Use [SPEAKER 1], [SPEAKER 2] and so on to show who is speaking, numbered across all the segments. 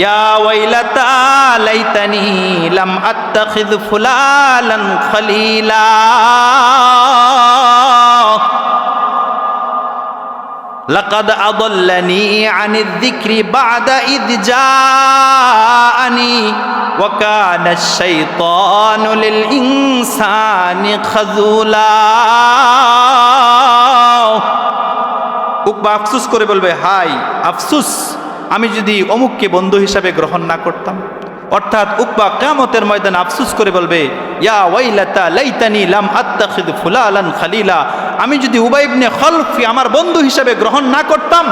[SPEAKER 1] ইয়া ওয়াইলাতা লাইতানি লাম আত্তাখিয ফুলালান খলিলা। লাকাদ আদাল্লানি আনিয যিকরি বা'দা ইয জাআনি ওয়া কানা আশ-শাইতানু লিল ইনসানি খাযুলা। উকবা আফসোস করে বলবে, হাই আফসোস, আমি যদি অমুককে বন্ধু হিসাবে গ্রহণ না করতাম। অর্থাৎ উকবা কিয়ামতের ময়দানে আফসোস করে বলবে, ইয়া ওয়াইলাতা লাইতানি লাম আত্তাখিয ফুলালান খলিলা, আমি যদি উবাই ইবনে খলফকে আমার বন্ধু হিসাবে গ্রহণ না করতাম।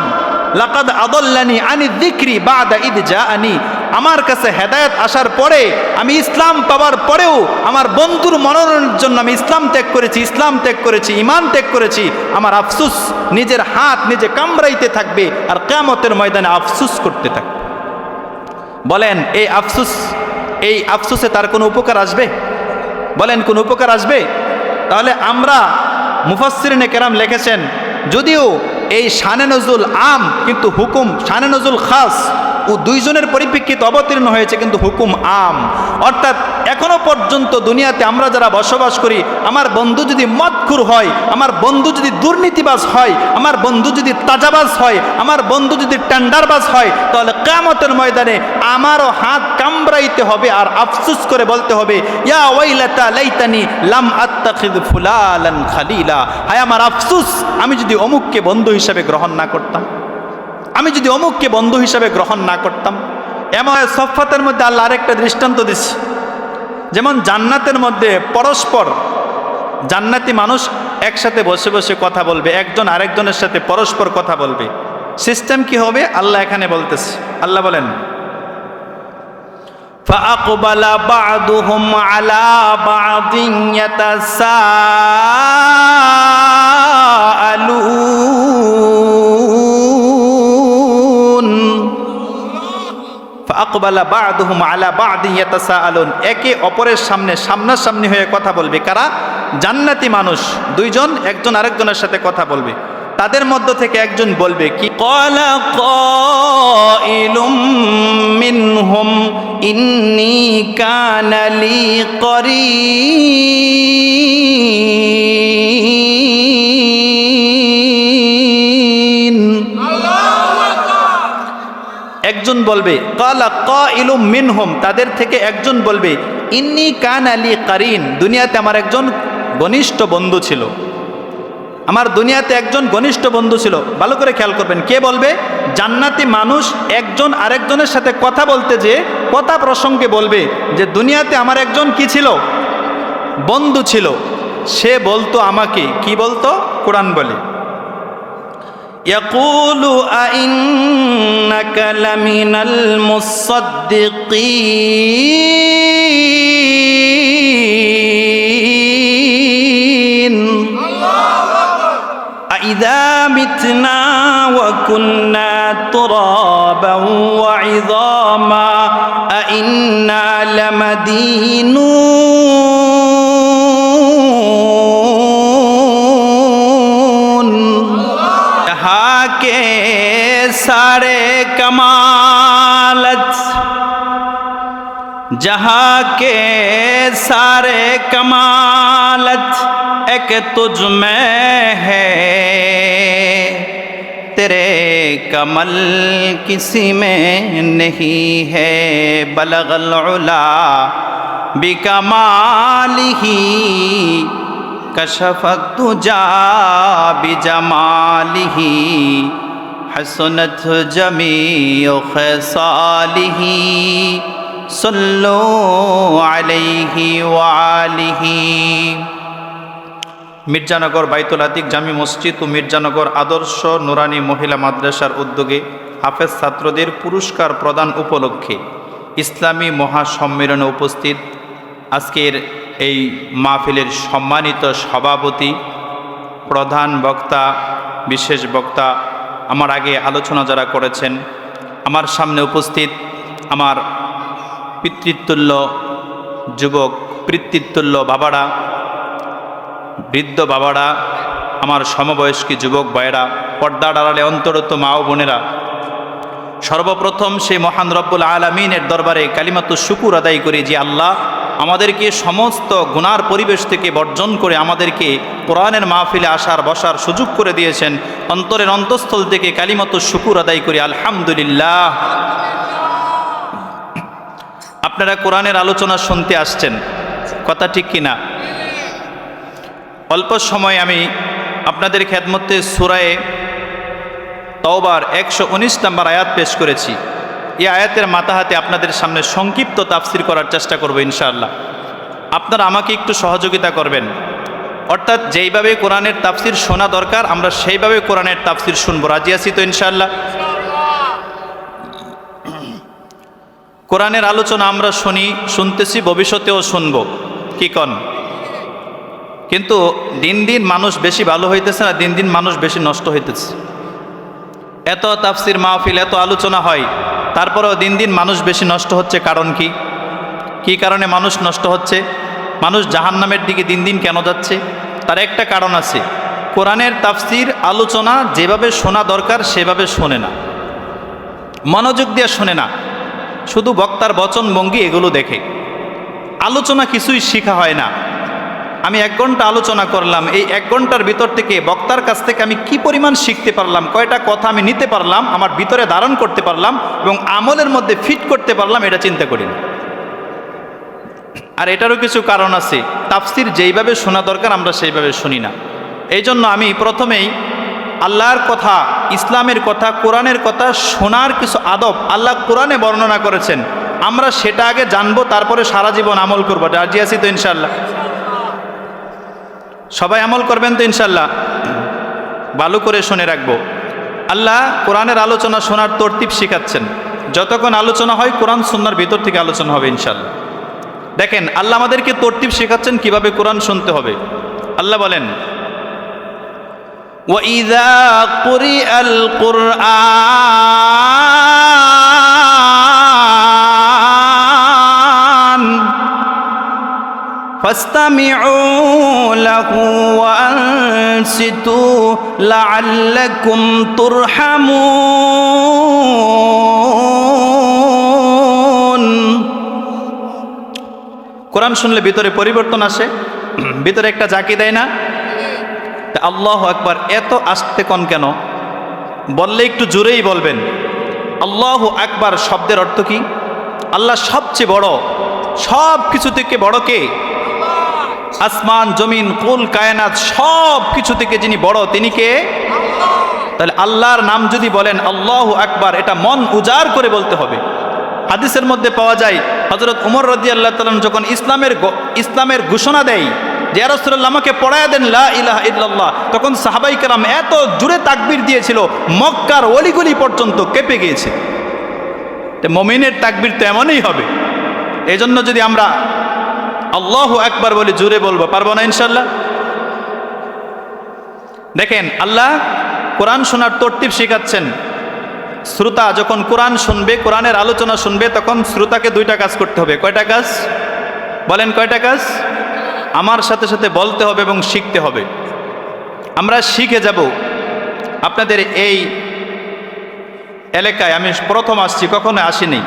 [SPEAKER 1] লাকাদ আদাল্লানি আনিয যিকরি বা'দা ইয জাআনি, আমার কাছে হেদায়েত আসার পরে, আমি ইসলাম পাওয়ার পরেও আমার বন্ধুর মনোনয়নের জন্য আমি ইসলাম ত্যাগ করেছি, ঈমান ত্যাগ করেছি। আমার আফসোস নিজের হাত নিজে কামড়াইতে থাকবে আর কিয়ামতের ময়দানে আফসোস করতে থাকবে। বলেন এই আফসোসে তার কোনো উপকার আসবে? বলেন কোনো উপকার আসবে? তাহলে আমরা মুফাসসিরিনে কেরাম লিখেছেন, যদিও এই শানে নজুল আম, কিন্তু হুকুম শানে নজুল খাস, ও দুইজনের পরিপ্রেক্ষিতে অবতীর্ণ হয়েছে, কিন্তু হুকুম আম। অর্থাৎ এখনো পর্যন্ত দুনিয়াতে আমরা যারা বসবাস করি, আমার বন্ধু যদি মদখুর হয়, আমার বন্ধু যদি দুর্নীতিবাজ হয়, আমার বন্ধু যদি তাজাবাজ হয়, আমার বন্ধু যদি টেন্ডারবাজ হয়, তাহলে কিয়ামতের ময়দানে আমারও হাত কামড়াইতে হবে আর আফসোস করে বলতে হবে, ইয়া ওয়াইলাতা লাইতানি লাম আত্তাখিয ফুলালান খলিলা, হায় আমার আফসোস, আমি যদি অমুককে বন্ধু হিসাবে গ্রহণ না করতাম, আমি যদি অমুককে বন্ধু হিসাবে গ্রহণ না করতাম। এমন সফাতের মধ্যে আল্লাহ আরেকটা দৃষ্টান্ত দিচ্ছে, যেমন জান্নাতের মধ্যে পরস্পর জান্নাতি মানুষ একসাথে বসে বসে কথা বলবে, একজন আরেকজনের সাথে পরস্পর কথা বলবে। সিস্টেম কি হবে আল্লাহ এখানে বলতেছে। আল্লাহ বলেন, ফাআকবালা বা'দুহুম আলা বা'দিন ইয়াতাসাআলুন। ফাআকবালা বা'দুহুম আলা বা'দিন ইয়াতাসাআলুন, একে অপরের সামনে সামনাসামনি হয়ে কথা বলবে। কারা? জান্নাতি মানুষ দুইজন, একজন আরেকজনের সাথে কথা বলবে। তাদের মধ্য থেকে একজন বলবে কি, ক্বালা কাইলুম মিনহুম ইন্নী কানা লি করিন। একজন বলবে, ক্বালা কাইলুম মিনহুম, তাদের থেকে একজন বলবে, ইন্নী কানা লি করিন, দুনিয়াতে আমার একজন ঘনিষ্ঠ বন্ধু ছিল, আমার দুনিয়াতে একজন ঘনিষ্ঠ বন্ধু ছিল। ভালো করে খেয়াল করবেন, কে বলবে? জান্নাতি মানুষ একজন আরেকজনের সাথে কথা বলতে যে কথা প্রসঙ্গে বলবে যে দুনিয়াতে আমার একজন কি ছিল? বন্ধু ছিল। সে বলতো আমাকে, কি বলতো? কোরআন বলে, ইয়াকুলু আইন্নাকা লামিনাল মুসাদ্দিকিন আইযা মিতনা ওয়া কুন্না তুরাবান ওয়া ইযামা আইন্না লামাদিনুন। जहाँ के सारे कमालत, जहाँ के सारे कमालत एक तुझ में है, तेरे कमल किसी में नहीं है। बलगल उला बिकमालिही कशफत तुजा बिजमालिही हसनत जमीउ खसालिही सल्लु अलैहि वालिही। মির্জানগর বাইতুল আতিক জামি মসজিদ ও মির্জানগর আদর্শ নুরানি মহিলা মাদ্রাসার উদ্যোগে হাফেজ ছাত্রদের পুরস্কার প্রদান উপলক্ষে ইসলামী মহাসম্মেলনে উপস্থিত আজকের এই মাহফিলের সম্মানিত সভাপতি, প্রধান বক্তা, বিশেষ বক্তা, আমার আগে আলোচনা যারা করেছেন, আমার সামনে উপস্থিত আমার পিতৃতুল্য যুবক, পিতৃতুল্য বাবারা, বৃদ্ধ বাবারা, আমার সমবয়স্কী যুবক ভাইয়েরা, পর্দার আড়ালে অন্তরত মা ও বোনেরা, সর্বপ্রথম সেই মহান রব্বুল আলামিনের দরবারে কালিমাতুশ শুকুর আদায় করি যে আল্লাহ আমাদেরকে সমস্ত গুনার পরিবেশ থেকে বর্জন করে আমাদেরকে কোরআনের মাহফিলে আসার বসার সুযোগ করে দিয়েছেন। অন্তরের অন্তঃস্থল থেকে কালিমাতুশ শুকুর আদায় করি আলহামদুলিল্লাহ। আপনারা কোরআনের আলোচনা শুনতে আসছেন, কথা ঠিক কিনা? অল্প সময় আমি আপনাদের খেদমতে সূরা তাওবার 119 নম্বর আয়াত পেশ করেছি। এই আয়াতের মাথাহাতে আপনাদের সামনে সংক্ষিপ্ত তাফসির করার চেষ্টা করব ইনশাআল্লাহ। আপনারা আমাকে একটু সহযোগিতা করবেন, অর্থাৎ যেইভাবে কোরআনের তাফসির শোনা দরকার আমরা সেইভাবে কোরআনের তাফসির শুনবো। রাজি আছি তো ইনশাআল্লাহ? কোরআনের আলোচনা আমরা শুনতেছি, ভবিষ্যতেও শুনব, কি কন? কিন্তু দিন দিন মানুষ বেশি ভালো হইতেছে না, দিন দিন মানুষ বেশি নষ্ট হইতেছে। এত তাফসির মাহফিল, এত আলোচনা হয়, তারপরেও দিন দিন মানুষ বেশি নষ্ট হচ্ছে। কারণ কি? কি কারণে মানুষ নষ্ট হচ্ছে? মানুষ জাহান্নামের দিকে দিন দিন কেন যাচ্ছে? তার একটা কারণ আছে, কোরআনের তাফসির আলোচনা যেভাবে শোনা দরকার সেভাবে শোনে না, মনোযোগ দিয়ে শোনে না, শুধু বক্তার বচন ভঙ্গি এগুলো দেখে। আলোচনা কিছুই শেখা হয় না। আমি 1 ঘন্টা আলোচনা করলাম, এই 1 ঘন্টার ভিতর থেকে বক্তার কাছ থেকে আমি কি পরিমাণ শিখতে পারলাম, কয়টা কথা আমি নিতে পারলাম, আমার ভিতরে ধারণ করতে পারলাম এবং আমলের মধ্যে ফিট করতে পারলাম, এটা চিন্তা করি না। আর এটারও কিছু কারণ আছে, তাফসির যেইভাবে শোনা দরকার আমরা সেইভাবে শুনি না। এই জন্য আমি প্রথমেই আল্লাহর কথা, ইসলামের কথা, কোরআনের কথা শোনার কিছু আদব আল্লাহ কোরআনে বর্ণনা করেছেন, আমরা সেটা আগে জানবো, তারপরে সারা জীবন আমল করবো। রাজি আছি তো ইনশাআল্লাহ? সবাই আমল করবেন তো ইনশাআল্লাহ? ভালো করে শুনে রাখবো। আল্লাহ কোরআনের আলোচনা শোনার তরতিব শিখাচ্ছেন। যতক্ষণ আলোচনা হয় কোরআন সুন্নাহর ভিতর থেকে আলোচনা হবে ইনশাআল্লাহ। দেখেন আল্লাহ আমাদেরকে তরতিব শেখাচ্ছেন কিভাবে কোরআন শুনতে হবে। আল্লাহ বলেন, وَإِذَا قُرِئَ الْقُرْآنُ فَاسْتَمِعُوا لَهُ وَأَنصِتُوا لَعَلَّكُمْ تُرْحَمُونَ। কোরআন শুনলে ভিতরে পরিবর্তন আসে, ভিতরে একটা জাকি দেয় না? আল্লাহু আকবার, এত আস্তে কোন কেন? বললে একটু জোরেই বলবেন। আল্লাহু আকবার শব্দের অর্থ কি? আল্লাহ সবচেয়ে বড়, সব কিছু থেকে বড় কে? আসমান জমিন কুল কায়নাত সব কিছু থেকে যিনি বড় তিনি কে? তাহলে আল্লাহর নাম যদি বলেন আল্লাহু আকবার, এটা মন উজাড় করে বলতে হবে। হাদিসের মধ্যে পাওয়া যায় হযরত ওমর রাদিয়াল্লাহু তাআলা যখন ইসলামের ঘোষণা দেয় যে ইয়া রাসূলুল্লাহ আমাকে পড়ায়া দেন লা ইলাহা ইল্লাল্লাহ, তখন সাহাবাই কেরাম এত জোরে তাকবীর দিয়েছিল মক্কার অলিগলি পর্যন্ত কেঁপে গিয়েছে। তো মুমিনের তাকবীর তো এমনই হবে। এই জন্য যদি আমরা আল্লাহু আকবার বলে জোরে বলবো, পারবো না ইনশাআল্লাহ? দেখেন আল্লাহ কোরআন শোনার তরতিব শেখাচ্ছেন। শ্রোতা যখন কোরআন শুনবে, কোরআনের আলোচনা শুনবে, তখন শ্রোতাকে 2টা কাজ করতে হবে। কয়টা কাজ বলেন? কয়টা কাজ? আমার সাথে সাথে বলতে হবে এবং শিখতে হবে। আমরা শিখে যাব। আপনাদের এই এলাকায় আমি প্রথম আসছি, কখনো আসিনি,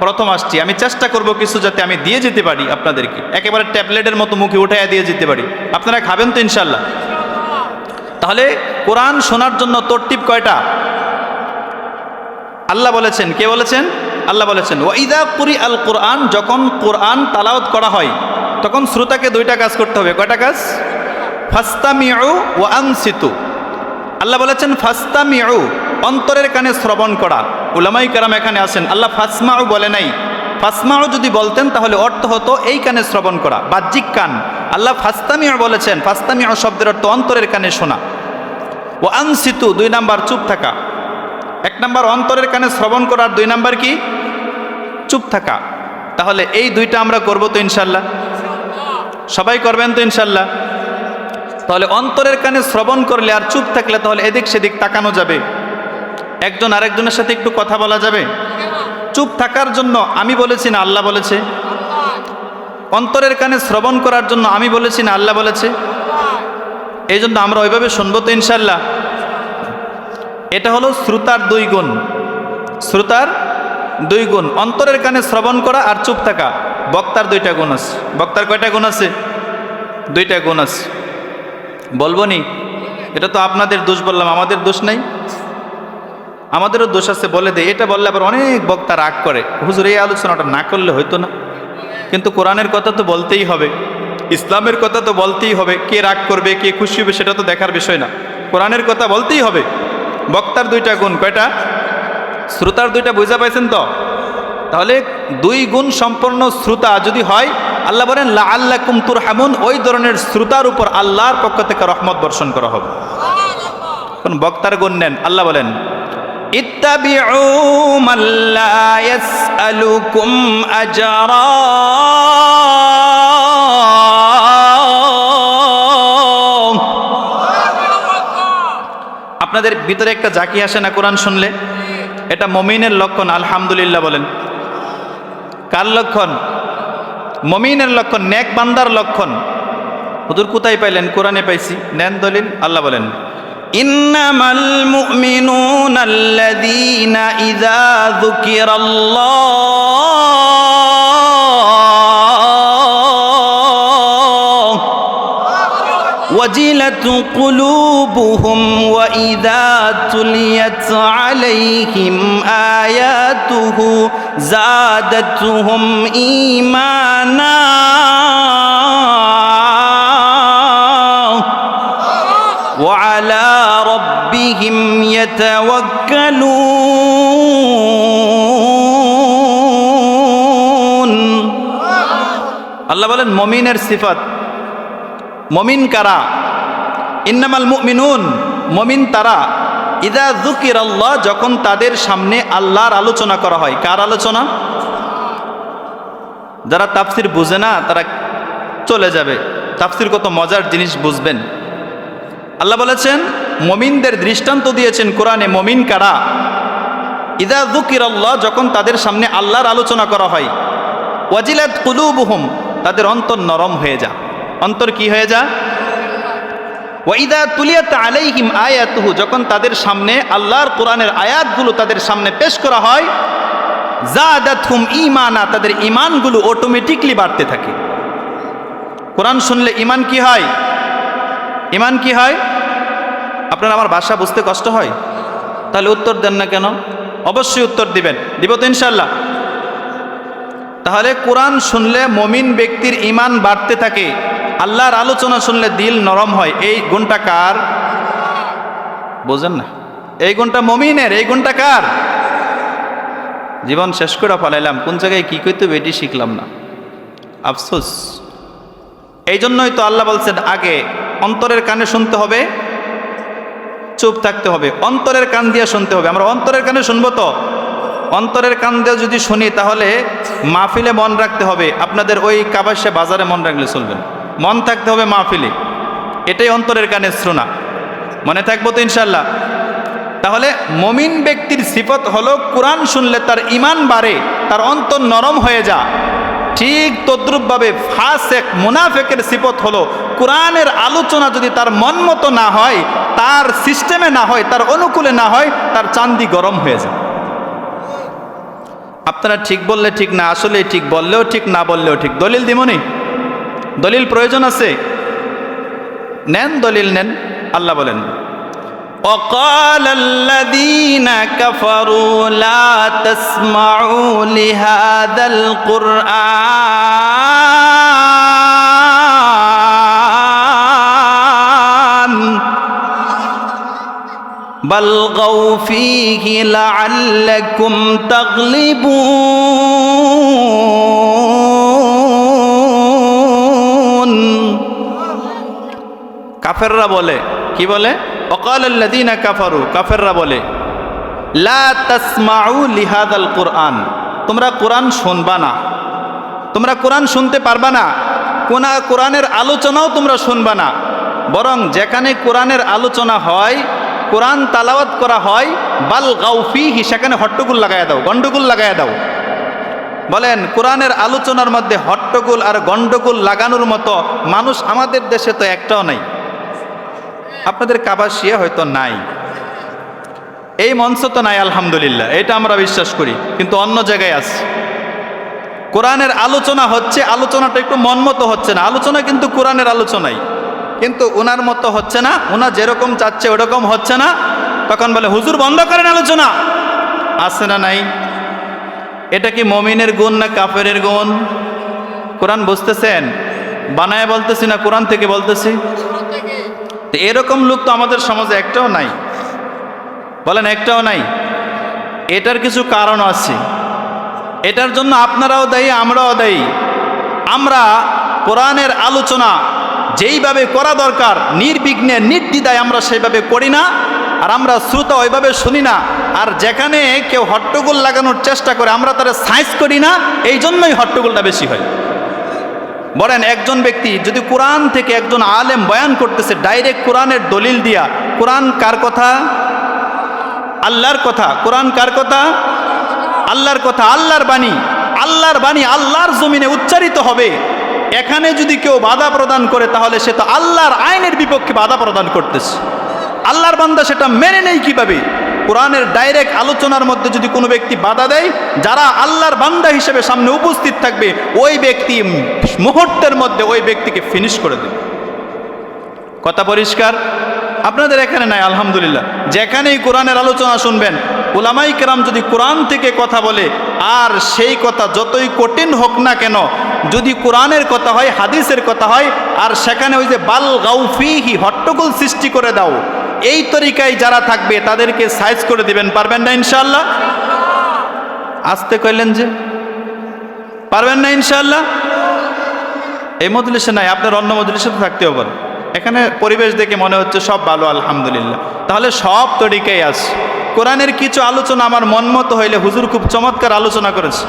[SPEAKER 1] প্রথম আসছি। আমি চেষ্টা করব কিছু যাতে আমি দিয়ে যেতে পারি আপনাদেরকে, একেবারে ট্যাবলেটের মতো মুখে উঠাইয়া দিয়ে যেতে পারি। আপনারা খাবেন তো ইনশাল্লাহ? তাহলে কোরআন শোনার জন্য তরতিব কয়টা? আল্লাহ বলেছেন। কে বলেছেন? আল্লাহ বলেছেন ওয়াইদা কুরি আল কোরআন, যখন কোরআন তালাওয়াত করা হয় তখন শ্রোতাকে 2টা কাজ করতে হবে। কয়টা কাজ? ফাস্তামিউ ওয়া আনসিতু। আল্লাহ বলেছেন ফাস্তামিউ, অন্তরের কানে শ্রবণ করা। উলামায়ে কেরাম এখানে আছেন, আল্লাহ ফাসমাউ বলে নাই। ফাসমাউ যদি বলতেন তাহলে অর্থ হতো এই কানে শ্রবণ করা, বাহ্যিক কান। আল্লাহ ফাস্তামিউ বলেছেন, ফাস্তামিউ শব্দের অর্থ অন্তরের কানে শোনা। ওয়া আনসিতু 2 নাম্বার চুপ থাকা। 1 নাম্বার অন্তরের কানে শ্রবণ করার, 2 নাম্বার কি? চুপ থাকা। তাহলে এই 2টা আমরা করবো তো ইনশাল্লাহ? সবাই করবেন তো ইনশাল্লাহ? তাহলে অন্তরের কানে শ্রবণ করলে আর চুপ থাকলে তাহলে এদিক সেদিক তাকানো যাবে, একজন আরেকজনের সাথে একটু কথা বলা যাবে। চুপ থাকার জন্য আমি বলেছি না আল্লাহ বলেছে? অন্তরের কানে শ্রবণ করার জন্য আমি বলেছি না আল্লাহ বলেছে? এই জন্য আমরা ওইভাবে শুনবো তো ইনশাল্লাহ? এটা হলো শ্রোতার 2 গুণ। শ্রোতার 2 গুণ, অন্তরের কানে শ্রবণ করা আর চুপ থাকা। বক্তার 2টা গুণ আছে। বক্তার কয়টা গুণ আছে? 2টা গুণ আছে। বলবো নি? এটা তো আপনাদের দোষ বললাম, আমাদের দোষ নাই? আমাদেরও দোষ আছে, বলে দেয়। এটা বললে আবার অনেক বক্তা রাগ করে, হুজুর এই আলোচনাটা না করলে হইতো না। কিন্তু কোরআনের কথা তো বলতেই হবে, ইসলামের কথা তো বলতেই হবে। কে রাগ করবে, কে খুশি হবে সেটা তো দেখার বিষয় না, কোরআনের কথা বলতেই হবে। বক্তার 2টা গুণ, কয়টা? শ্রোতার 2টা, বুঝা পাইছেন তো? তাহলে 2 গুণ সম্পন্ন শ্রোতা যদি হয়, আল্লাহ বলেন লাআল্লাকুম তুরহামুন, ওই ধরনের শ্রোতার উপর আল্লাহর পক্ষ থেকে রহমত বর্ষণ করা হবে। কোন বক্তার গুণ নেন, আল্লাহ বলেন ইত্তাবিউ মান লা ইয়াসআলুকুম আজরা, আপনাদের ভিতরে একটা জাকি আসে না কোরআন শুনলে? এটা মুমিনের লক্ষণ। আলহামদুলিল্লাহ বলেন। কার লক্ষণ? মুমিনের লক্ষণ, নেক বান্দার লক্ষণ। হুজুর কোথায় পাইলেন? কোরআনে পাইছি। নেন দলিল। আল্লাহ বলেন ইন্নামাল মুমিনুনা আল্লাযীনা ইযা যুকিরাল্লাহ ওয়াজিলাত কুলুবুহুম ওয়া ইযা তুলিয়াত আলাইহিম আয়াতুহু যাদাতুহুম ঈমানা ওয়া আলা রাব্বিহিম ইয়াতাওয়াক্কালুন। আল্লাহ বলেন মুমিনের সিফাত। মুমিন কারা? ইন্নামাল মুমিনুন, মুমিন তারা, ইযা যুকিরাল্লাহ, যখন তাদের সামনে আল্লাহর আলোচনা করা হয়। কার আলোচনা? যারা তাফসির বুঝে না তারা চলে যাবে, তাফসির কত মজার জিনিস বুঝবেন। আল্লাহ বলেছেন মুমিনদের দৃষ্টান্ত দিয়েছেন কোরআনে। মুমিন কারা? ইযা যুকিরাল্লাহ, যখন তাদের সামনে আল্লাহর আলোচনা করা হয়। ওয়াজিলাত কুলুবুহুম, তাদের অন্তর নরম হয়ে যায়। অন্তর কি হয়ে যায়? ওয়া ইযা তুলিয়াত আলাইহিম আয়াতুহু, যখন তাদের সামনে আল্লাহর কোরআনের আয়াতগুলো তাদের সামনে পেশ করা হয়। যাদাতহুম ঈমানা, তাদের ঈমানগুলো অটোমেটিকলি বাড়তে থাকে। কোরআন শুনলে ঈমান কি হয়? ঈমান কি হয়? আপনার আমার ভাষা বুঝতে কষ্ট হয়? তাহলে উত্তর দেন না কেন? অবশ্যই উত্তর দিবেন। দিব তো ইনশাআল্লাহ। তাহলে কোরআন শুনলে মুমিন ব্যক্তির ঈমান বাড়তে থাকে, আল্লাহর আলোচনা শুনলে দিল নরম হয়। এই গুণটা কার? বোঝেন না? এই গুণটা মুমিনের। এই গুণটা কার? জীবন শেষ করে ফেলাইলাম, কোন জায়গায় কি কইতে এটি শিখলাম না, আফসোস। এই জন্যই তো আল্লাহ বলছেন আগে অন্তরের কানে শুনতে হবে, চুপ থাকতে হবে। অন্তরের কান দিয়ে শুনতে হবে। আমরা অন্তরের কানে শুনবো তো? অন্তরের কান দিয়ে যদি শুনি তাহলে মাহফিলে মন রাখতে হবে। আপনাদের ওই কাবাসে বাজারে মন রাখলে চলবেন, মন থাকতে হবে মাহফিলে। এটাই অন্তরের কানে শ্রোনা। মনে থাকবো তো ইনশাল্লাহ? তাহলে মুমিন ব্যক্তির সিফত হলো কোরআন শুনলে তার ঈমান বাড়ে, তার অন্তর নরম হয়ে যায়। ঠিক তদ্রূপভাবে ফাসেক মুনাফেকের সিফত হলো কোরআনের আলোচনা যদি তার মন মতো না হয়, তার সিস্টেমে না হয়, তার অনুকূলে না হয়, তার চান্দি গরম হয়ে যায়। আপনারা ঠিক বললে ঠিক না, আসলে ঠিক বললেও ঠিক, না বললেও ঠিক। দলিল দিমনি? দলিল প্রয়োজন আছে? নেন দলিল নেন। আল্লাহ বলেন وقال الذين كفروا لا تسمعوا لهذا القرآن والغوا فيه لعلكم تغلبون। কাফেররা বলে, কি বলে? وقال الذين كفروا, কাফেররা বলে লা তাসমাউ লিহাদাল কুরআন, তোমরা কোরআন শুনবা না, তোমরা কোরআন শুনতে পারবা না, কোরআনের আলোচনাও তোমরা শুনবা না। বরং যেখানে কোরআনের আলোচনা হয়, কোরআন তালাওয়াত করা হয়, বাল গাউ ফিহি, সেখানে হট্টগোল লাগায়া দাও, গন্ডগোল লাগায়া দাও। বলেন কোরআনের আলোচনার মধ্যে হট্টগোল আর গন্ডগোল লাগানোর মতো মানুষ আমাদের দেশে তো একটাও নাই। আপনাদের কাবাসিয়া হয়তো নাই। এই মঞ্চ তো নাই আলহামদুলিল্লাহ, এটা আমরা বিশ্বাস করি, কিন্তু অন্য জায়গায় আছে। কোরআনের আলোচনা হচ্ছে, আলোচনাটা একটু মনমতো হচ্ছে না, আলোচনা কিন্তু কোরআনের আলোচনাই, কিন্তু ওনার মতো হচ্ছে না, ওনা যেরকম চাচ্ছে ওরকম হচ্ছে না, তখন বলে হুজুর বন্ধ করেন আলোচনা। আছে না নাই? এটা কি মমিনের গুণ না কাফেরের গুণ? কোরআন বুঝতেছেন? বানায় বলতেছি না, কোরআন থেকে বলতেছি। তো এরকম লোক তো আমাদের সমাজে একটাও নাই, বলেন একটাও নাই। এটার কিছু কারণ আছে, এটার জন্য আপনারাও দায়ী, আমরাও দায়ী। আমরা কোরআনের আলোচনা যেইভাবে করা দরকার নির্বিঘ্নে নির্দ্বিধায় আমরা সেইভাবে করি না, আর আমরা শ্রোতা ওইভাবে শুনি না। আর যেখানে কেউ হট্টগোল লাগানোর চেষ্টা করে আমরা তারা সাইজ করি না, এই জন্যই হট্টগোলটা বেশি হয়। বলেন একজন ব্যক্তি যদি কোরআন থেকে একজন আলেম বয়ান করতেছে ডাইরেক্ট কোরআনের দলিল দিয়া, কোরআন কার কথা? আল্লাহর কথা। কোরআন কার কথা? আল্লাহর কথা, আল্লাহর বাণী। আল্লাহর বাণী আল্লাহর জমিনে উচ্চারিত হবে। এখানে যদি কেউ বাধা প্রদান করে তাহলে সে তো আল্লাহর আইনের বিপক্ষে বাধা প্রদান করতেছে। আল্লাহর বান্দা সেটা মেনে নেই কিভাবে? কোরআনের ডাইরেক্ট আলোচনার মধ্যে যদি কোনো ব্যক্তি বাধা দেয়, যারা আল্লাহর বান্দা হিসেবে সামনে উপস্থিত থাকবে ওই ব্যক্তি মুহূর্তের মধ্যে ওই ব্যক্তিকে ফিনিশ করে দেবে। কথা পরিষ্কার? আপনাদের এখানে নাই আলহামদুলিল্লাহ। যেখানেই কোরআনের আলোচনা শুনবেন, উলামাই কেরাম যদি কোরআন থেকে কথা বলে, আর সেই কথা যতই কঠিন হোক না কেন, যদি কোরআনের কথা হয়, হাদিসের কথা হয়, আর সেখানে ওই যে বাল গাউফিহি হট্টগোল সৃষ্টি করে দাও, এই তরিকায় যারা থাকবে তাদেরকে সাইজ করে দিবেন। পারবেন না ইনশাআল্লাহ? আসতে কইলেন যে পারবেন না ইনশাআল্লাহ? এই মজলিসে নাই, আপনার অন্য মজলিসে তো থাকতেও পারে। এখানে পরিবেশ দেখে মনে হচ্ছে সব ভালো আলহামদুলিল্লাহ। তাহলে সব তরিকাই আছে। কোরআনের কিছু আলোচনা আমার মন মতো হইলে হুজুর খুব চমৎকার আলোচনা করেছে,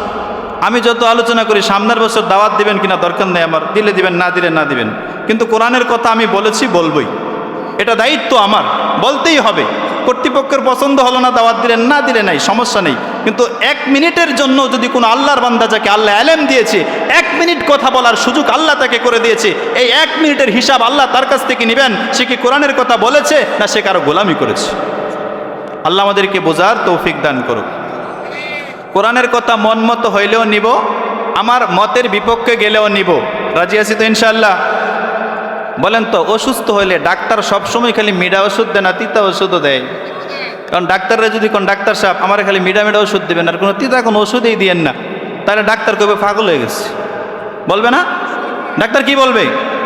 [SPEAKER 1] আমি যত আলোচনা করি সামনের বছর দাওয়াত দিবেন কিনা দরকার নেই আমার, দিলে দিবেন, না দিলে না দিবেন, কিন্তু কোরআনের কথা আমি বলেছি, বলবই। এটা দায়িত্ব আমার, বলতেই হবে। কর্তৃপক্ষের পছন্দ হলো না, দাওয়াত দিলেন, না দিলে নাই, সমস্যা নেই। কিন্তু এক মিনিটের জন্য যদি কোনো আল্লাহর বান্দা, যাকে আল্লাহ আলেম দিয়েছে, এক মিনিট কথা বলার সুযোগ আল্লাহ তাকে করে দিয়েছে, এই এক মিনিটের হিসাব আল্লাহ তার কাছ থেকে নেবেন, সে কি কোরআনের কথা বলেছে না সে কারো গোলামি করেছে। আল্লাহ আমাদেরকে বোঝার তৌফিক দান করুক। কোরআনের কথা মন মতো হইলেও নিব, আমার মতের বিপক্ষে গেলেও নিব। রাজি আছি তো ইনশাআল্লাহ? বলেন তো, অসুস্থ হইলে ডাক্তার সবসময় খালি মিডা ওষুধ দেয় না, তিতা ওষুধও দেয়? কারণ ডাক্তাররা যদি কোন ডাক্তার সাহেব আমার খালি মিডা মিডা ওষুধ দেবেন আর কোনো তিতা কোনো ওষুধেই দিয়েন না, তাহলে ডাক্তার কবে পাগল হয়ে গেছে, বলবে না? ডাক্তার কি বলবে?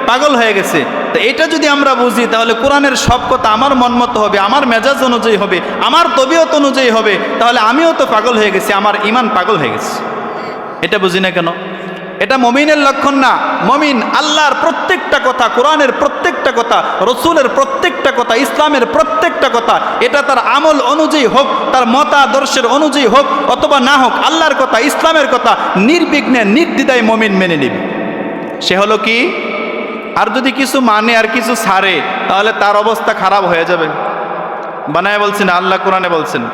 [SPEAKER 1] পাগল হয়ে গেছে। তো এটা যদি আমরা বুঝি তাহলে কোরআনের সব কথা আমার মন মতো হবে, আমার মেজাজ অনুযায়ী হবে, আমার তবিয়ত অনুযায়ী হবে, তাহলে আমিও তো পাগল হয়ে গেছি, আমার ইমান পাগল হয়ে গেছে। এটা বুঝি না কেন? এটা মমিনের লক্ষণ না। মমিন আল্লাহর প্রত্যেকটা কথা, কোরআনের প্রত্যেকটা কথা, রসুলের প্রত্যেকটা কথা, ইসলামের প্রত্যেকটা কথা, এটা তার আমল অনুযায়ী হোক, তার মতাদর্শের অনুযায়ী হোক অথবা না হোক, আল্লাহর কথা, ইসলামের কথা নির্বিঘ্নে নির্দ্বিধায় মমিন মেনে নিবে। সে হলো কি? আর যদি কিছু মানে আর কিছু ছাড়ে তাহলে তার অবস্থা খারাপ হয়ে যাবে। বানায় বলছেন, আল্লাহ কোরআনে বলছেন,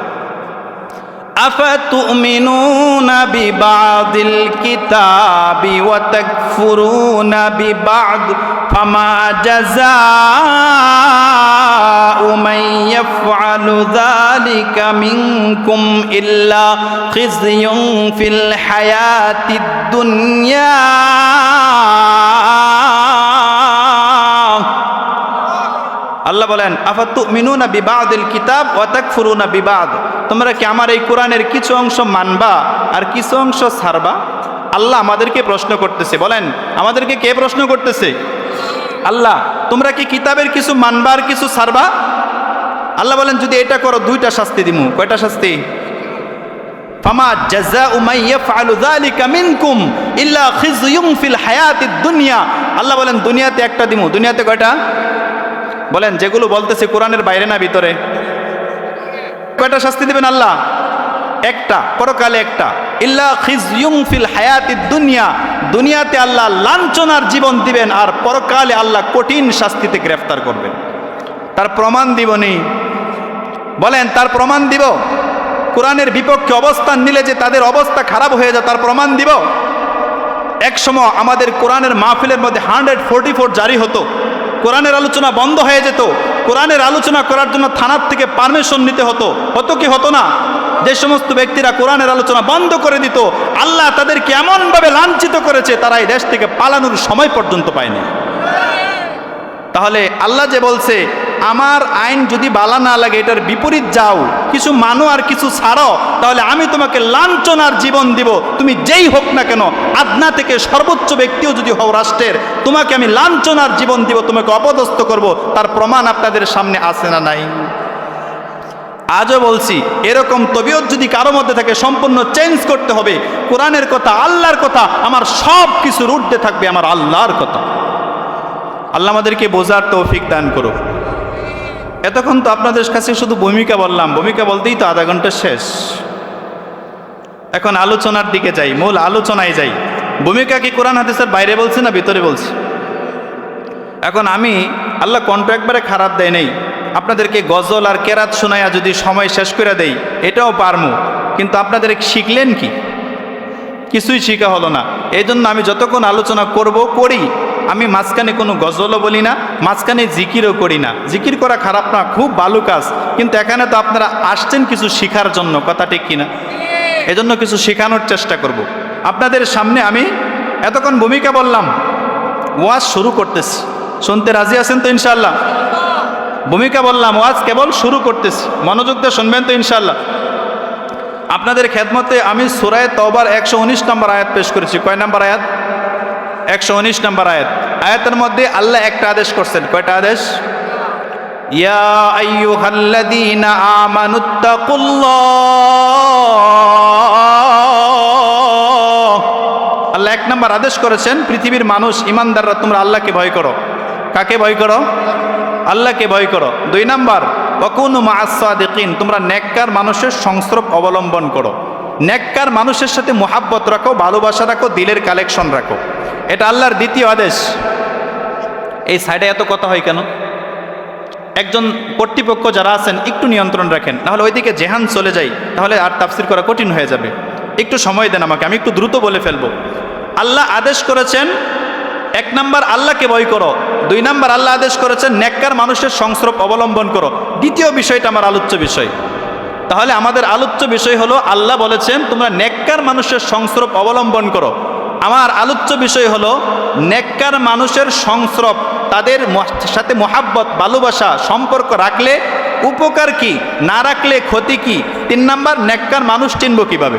[SPEAKER 1] আফাতুমিনুনা বিবাদিল কিতাবি ওয়া তাকফুরুনা বিবাদ ফামা জাযাউ মান ইয়াফআলু যালিকা মিনকুম ইল্লা খিজয়ুন ফিল হায়াতিদ দুনিয়া। আল্লাহ বলেন, আফাতুমিনুনা বিবাদিল কিতাব ওয়া তাকফুরুনা বিবাদ, তোমরা কি আমার এই কোরআনের কিছু অংশ মানবা আর কিছু অংশ ছাড়বা? আল্লাহ আমাদেরকে প্রশ্ন করতেছে। বলেন, আমাদেরকে কে প্রশ্ন করতেছে? আল্লাহ। তোমরা কি কিতাবের কিছু মানবা আর কিছু ছাড়বা? আল্লাহ বলেন, যদি এটা করো দুইটা শাস্তি দিমু। কয়টা শাস্তি? ফামা জাযাউ মান ইয়াফআলু যালিকা মিনকুম ইল্লা খিজয়ুন ফিল হায়াতিদ দুনিয়া। আল্লাহ বলেন, দুনিয়াতে একটা দিমু। দুনিয়াতে কয়টা? বলেন, যেগুলো বলতেছে কোরআনের বাইরে না ভিতরে? কয়টা শাস্তি দিবেন আল্লাহ? একটা, পরকালে একটা। ইল্লা খিজয়ুন ফিল হায়াতিদ দুনিয়া, দুনিয়াতে আল্লাহ লাঞ্ছনার জীবন দিবেন আর পরকালে আল্লাহ কঠিন শাস্তিতে গ্রেফতার করবেন। তার প্রমাণ দিবনি? বলেন, তার প্রমাণ দিব? কোরআনের বিপক্ষে অবস্থান নিলে যে তাদের অবস্থা খারাপ হয়ে যায় তার প্রমাণ দিব? এক সময় আমাদের কোরআনের মাহফিলের মধ্যে 144 জারি হতো, কোরআনের আলোচনা বন্ধ হয়ে যেত। কোরআনের আলোচনা করার জন্য থানার থেকে পারমিশন নিতে হতো, হতো কি হতো না? যে সমস্ত ব্যক্তিরা কোরআনের আলোচনা বন্ধ করে দিত, আল্লাহ তাদেরকে এমনভাবে লাঞ্ছিত করেছে, তারা এই দেশ থেকে পালানোর সময় পর্যন্ত পায়নি। তাহলে আল্লাহ যে বলছে আমার আইন যদি বালা না লাগে, এটার বিপরীত যাও, কিছু মানো আর কিছু ছাড়ো, তাহলে আমি তোমাকে লাঞ্ছনার জীবন দিব। তুমি যেই হোক না কেন, আদনা থেকে সর্বোচ্চ ব্যক্তিও যদি হও রাষ্ট্রের, তোমাকে আমি লাঞ্ছনার জীবন দিব, তোমাকে অপদস্থ করব। তার প্রমাণ আপনাদের সামনে আছে না নাই? আজও বলছি, এরকম তবিয়ত যদি কারো মধ্যে থাকে, সম্পূর্ণ চেঞ্জ করতে হবে। কোরআনের কথা, আল্লাহর কথা, আমার সব কিছুর ঊর্ধ্বে থাকবে আমার আল্লাহর কথা। আল্লাহ আমাদেরকে বোঝার তৌফিক দান করুক। এতক্ষণ তো আপনাদের কাছে শুধু ভূমিকা বললাম, ভূমিকা বলতেই তো আধা ঘন্টা শেষ। এখন আলোচনার দিকে যাই, মূল আলোচনায় যাই। ভূমিকা কি কোরআন হাদিসের বাইরে বলছি না ভিতরে বলছি? এখন আমি, আল্লাহ কণ্ঠ একবারে খারাপ দেয় নেই, আপনাদেরকে গজল আর কেরাত শোনায়া যদি সময় শেষ করে দেই এটাও পারমু, কিন্তু আপনাদের শিখলেন কি? কিছুই শিখা হলো না। এই জন্য আমি যতক্ষণ আলোচনা করি, আমি মাঝখানে কোনো গজলও বলি না, মাঝখানে জিকিরও করি না। জিকির করা খারাপ না, খুব ভালো কাজ, কিন্তু এখানে তো আপনারা আসছেন কিছু শিখার জন্য, কথা ঠিক কিনা? এজন্য কিছু শেখানোর চেষ্টা করব আপনাদের সামনে। আমি এতক্ষণ ভূমিকা বললাম, ওয়াজ শুরু করতেছি, শুনতে রাজি আছেন তো ইনশাআল্লাহ? ভূমিকা বললাম, ওয়াজ কেবল শুরু করতেছি, মনোযোগ দিয়ে শুনবেন তো ইনশাআল্লাহ? আপনাদের খেদমতে আমি সূরা তাওবার 119 নম্বর আয়াত পেশ করেছি। কয় নম্বর আয়াত? 119 নম্বর আয়াত। আয়াতের মধ্যে আল্লাহ একটা আদেশ করছেন। কয়টা আদেশ? ইয়া আইয়ুহাল্লাযীনা আমানুত্তাকুল্লাহ। আল্লাহ এক নম্বর আদেশ করেছেন, পৃথিবীর মানুষ ইমানদাররা তোমরা আল্লাহকে ভয় করো। কাকে ভয় করো? আল্লাহকে ভয় করো। 2 নম্বর, ওয়াকুনু মা'আস সাদিকিন, তোমরা নেককার মানুষের সংস্রব অবলম্বন করো। নেককার মানুষের সাথে মুহাব্বত রাখো, ভালোবাসা রাখো, দিলের কালেকশন রাখো। এটা আল্লাহর দ্বিতীয় আদেশ। এই সাইডে এত কথা হয় কেন? একজন কর্তৃপক্ষ যারা আছেন একটু নিয়ন্ত্রণ রাখেন, নাহলে ওইদিকে জেহান চলে যাই, তাহলে আর তাফসির করা কঠিন হয়ে যাবে। একটু সময় দেন আমাকে, আমি একটু দ্রুত বলে ফেলবো। আল্লাহ আদেশ করেছেন 1 নম্বর আল্লাহকে ভয় করো, 2 নম্বর আল্লাহ আদেশ করেছেন নেককার মানুষের সংস্রব অবলম্বন করো। দ্বিতীয় বিষয়টা আমার আলোচ্য বিষয়। তাহলে আমাদের আলোচ্য বিষয় হলো, আল্লাহ বলেছেন তোমরা নেককার মানুষের সংস্রব অবলম্বন করো। আমার আলোচ্য বিষয় হলো নেককার মানুষের সংস্রব, তাদের সাথে মোহাব্বত, ভালোবাসা, সম্পর্ক রাখলে উপকার কি, না রাখলে ক্ষতি কি। 3 নম্বর, নেককার মানুষ চিনব কিভাবে?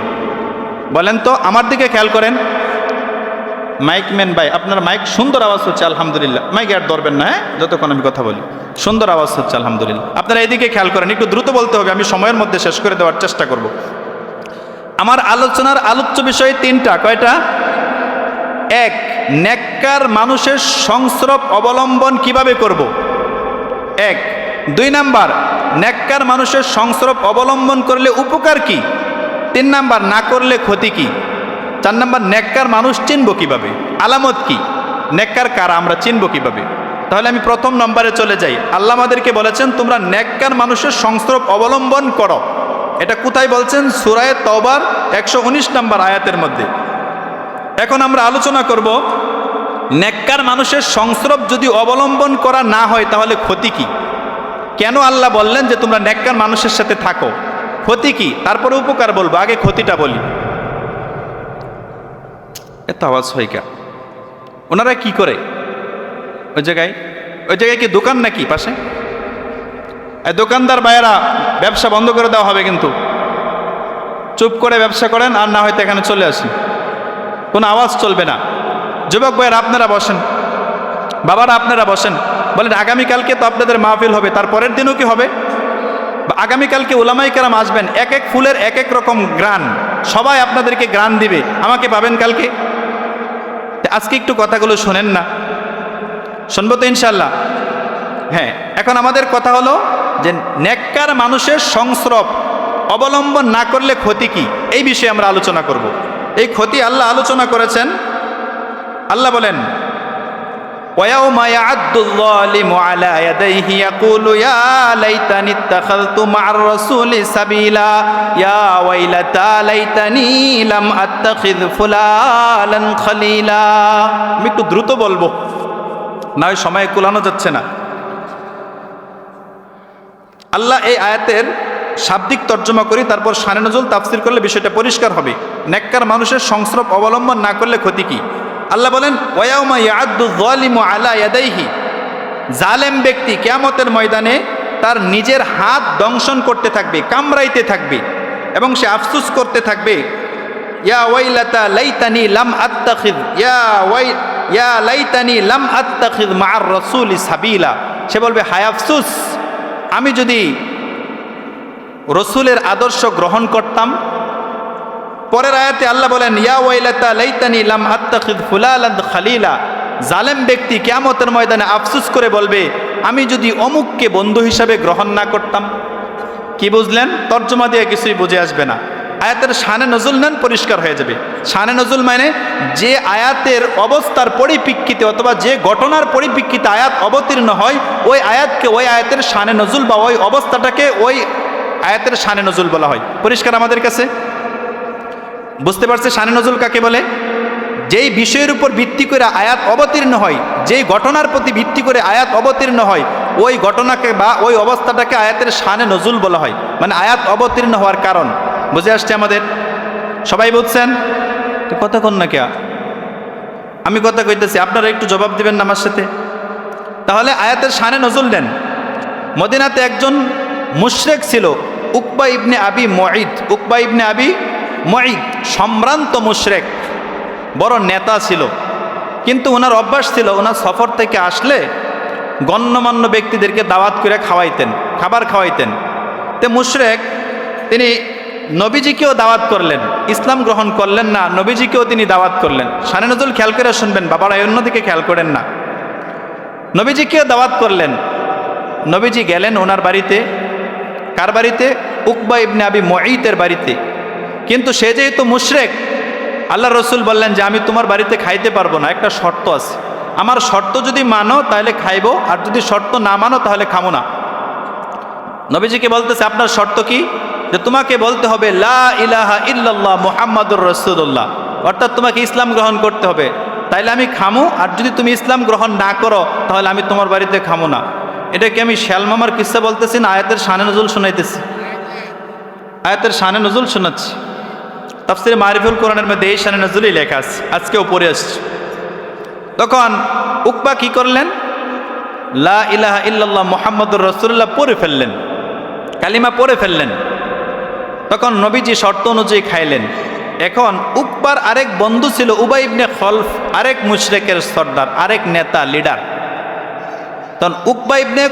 [SPEAKER 1] বলেন তো, আমার দিকে খেয়াল করেন। মাইকম্যান ভাই, আপনার মাইক সুন্দর আওয়াজ হচ্ছে আলহামদুলিল্লাহ। মাইক আর ধরবেন না, হ্যাঁ, যতক্ষণ আমি কথা বলি। সুন্দর আওয়াজ হচ্ছে আলহামদুলিল্লাহ। আপনারা এদিকে খেয়াল করেন, একটু দ্রুত বলতে হবে, আমি সময়ের মধ্যে শেষ করে দেওয়ার চেষ্টা করব। আমার আলোচনার আলোচ্য বিষয় 3টা। কয়টা? 1, নেককার মানুষের সংস্রব অবলম্বন কিভাবে করব? 1। 2 নম্বর, নেককার মানুষের সংস্রব অবলম্বন করলে উপকার কি? 3 নম্বর, না করলে ক্ষতি কি? 4 নম্বর, নেককার মানুষ চিনব কিভাবে? আলামত কি? নেককার কারা, আমরা চিনব কিভাবে? তাহলে আমি প্রথম নম্বরে চলে যাই। আল্লাহ আমাদেরকে বলেছেন তোমরা নেককার মানুষের সংস্রব অবলম্বন করো। এটা কোথায় বলছেন? সূরা তাওবার 119 নম্বর আয়াতের মধ্যে। এখন আমরা আলোচনা করব, নেককার মানুষের সংস্রব যদি অবলম্বন করা না হয় তাহলে ক্ষতি কি? কেন আল্লাহ বললেন যে তোমরা নেককার মানুষের সাথে থাকো? ক্ষতি কি? তারপরে উপকার বলবো, আগে ক্ষতিটা বলি। এত আওয়াজ হয় কা? ওনারা কি করে ওই জায়গায়? কি দোকান নাকি পাশে? দোকানদার ভাইয়েরা, ব্যবসা বন্ধ করে দেওয়া হবে কিন্তু। চুপ করে ব্যবসা করেন, আর না হয়তো এখানে চলে আসেন, কোনো আওয়াজ চলবে না। যুবক ভাইয়েরা আপনারা বসেন, বাবারা আপনারা বসেন। বলেন আগামীকালকে তো আপনাদের মাহফিল হবে, তারপরের দিনও কি হবে? আগামীকালকে উলামায়ে কেরাম আসবেন, এক এক ফুলের এক এক রকম গ্রান, সবাই আপনাদেরকে গ্রান দিবে, আমাকে পাবেন কালকে। আজকে একটু কথাগুলো শোনেন না, শুনবো তো ইনশাল্লাহ? হ্যাঁ, এখন আমাদের কথা হলো যে নেককার মানুষের সংস্রব অবলম্বন না করলে ক্ষতি কি, এই বিষয়ে আমরা আলোচনা করব। এই ক্ষতি আল্লাহ আলোচনা করেছেন। আল্লাহ বলেন, ওয়ায়াউমা ইয়া'আদ্দুল যালিমু আলা ইয়াদাইহি ইয়াকুলু ইয়া লাইতানি ইত্তাখাযতু মা'আর রাসূলি সাবিলা ইয়া ওয়াইলাতা লাইতানি লাম আত্তাখিয ফুলানান খলিলা। আমি একটু দ্রুত বলবো, না হয় সময় কুলানো যাচ্ছে না। আল্লাহ এই আয়াতের শাব্দিক তর্জমা করি, তারপর শানে নজুল তাফসির করলে বিষয়টা পরিষ্কার হবে। নেককার মানুষের সংস্রব অবলম্বন না করলে ক্ষতি কি? আল্লাহ বলেন ওয়ায়াউমা ইয়াআদ্দু যালিমু আলা ইয়াদাইহি, জালেম ব্যক্তি কিয়ামতের ময়দানে তার নিজের হাত দংশন করতে থাকবে, কামড়াইতে থাকবে এবং সে আফসোস করতে থাকবে, ইয়া ওয়াইলাতা লাইতানি লাম আত্তাখিয ইয়া লাইতানি লাম আত্তাখিয মা'আর রাসূলি সাবিলা। সে বলবে হায় আফসোস, আমি যদি রসুলের আদর্শ গ্রহণ করতাম। পরের আয়াতে আল্লাহ বলেন ইয়া ওয়াইলাতা লাইতানি লাম আত্তাখিয ফুলালান খালিলা, জালেম ব্যক্তি কিয়ামতের ময়দানে আফসোস করে বলবে আমি যদি অমুককে বন্ধু হিসাবে গ্রহণ না করতাম। কি বুঝলেন? তর্জমা দিয়ে কিছুই বুঝে আসবে না। আয়াতের শানে নজুল নেন, পরিষ্কার হয়ে যাবে। শানে নজুল মানে যে আয়াতের অবস্থার পরিপ্রেক্ষিতে অথবা যে ঘটনার পরিপ্রেক্ষিতে আয়াত অবতীর্ণ হয়, ওই আয়াতকে ওই আয়াতের শানে নজুল বা ওই অবস্থাটাকে ওই আয়াতের শানে নজুল বলা হয়। পরিষ্কার আমাদের কাছে? বুঝতে পারছে শানে নজুল কাকে বলে? যেই বিষয়ের উপর ভিত্তি করে আয়াত অবতীর্ণ হয়, যেই ঘটনার প্রতি ভিত্তি করে আয়াত অবতীর্ণ হয়, ওই ঘটনাকে বা ওই অবস্থাটাকে আয়াতের শানে নজুল বলা হয়। মানে আয়াত অবতীর্ণ হওয়ার কারণ। বুঝে আসছে আমাদের? সবাই বুঝছেন? তো কথা কন না কে? আমি কথা কইতেছি, আপনারা একটু জবাব দিবেন না আমার সাথে। তাহলে আয়াতের শানে নজুল দেন। মদিনাতে একজন মুশরিক ছিল, উকবা ইবনে আবি মুঈত। উকবা ইবনে আবি মুঈত সম্ভ্রান্ত মুশরিক, বড় নেতা ছিল। কিন্তু ওনার অভ্যাস ছিল, ওনার সফর থেকে আসলে গণ্যমান্য ব্যক্তিদেরকে দাওয়াত করে খাওয়াইতেন, খাবার খাওয়াইতেন। তে মুশরিক তিনি নবীজিকেও দাওয়াত করলেন, ইসলাম গ্রহণ করলেন না, নবীজিকেও তিনি দাওয়াত করলেন। শানে নজুল খেয়াল করে শুনবেন বাবারা, অন্যদিকে খেয়াল করেন না। নবীজিকেও দাওয়াত করলেন। নবীজি গেলেন ওনার বাড়িতে। কার বাড়িতে? উকবা ইবনে আবি মুঈতের বাড়িতে। কিন্তু সে যেহেতু মুশরিক, আল্লাহ রসুল বললেন যে আমি তোমার বাড়িতে খাইতে পারবো না, একটা শর্ত আছে। আমার শর্ত যদি মানো তাহলে খাইবো, আর যদি শর্ত না মানো তাহলে খামো না। নবীজিকে বলতেছে আপনার শর্ত কি? যে তোমাকে বলতে হবে লা ইলাহা ইল্লাল্লাহ মুহাম্মাদুর রাসূলুল্লাহ, অর্থাৎ তোমাকে ইসলাম গ্রহণ করতে হবে, তাইলে আমি খামো। আর যদি তুমি ইসলাম গ্রহণ না করো তাহলে আমি তোমার বাড়িতে খামো না। এটা কি আমি শ্যালমামার কিস্সা বলতেছি না আয়াতের শানে নজুল শোনাইতেছি? আয়াতের শানে নজুল শোনাচ্ছি। তাফসিরে মারিফুল কোরআনের মধ্যে এই শানে নজুলই লেখা আছে, আজকেও পড়ে আসছে। তখন উকবা কি করলেন? লা ইলাহা ইল্লাল্লাহ মুহাম্মাদুর রাসূলুল্লাহ পড়ে ফেললেন, কালিমা পড়ে ফেললেন। তখন নবীজি শর্ত অনুযায়ী খাইলেন। এখন উকবার আরেক বন্ধু ছিল উবাই ইবনে খলফ, আরেক মুশরিকের সর্দার, আরেক নেতা, লিডার। তখন উকবা ইবনে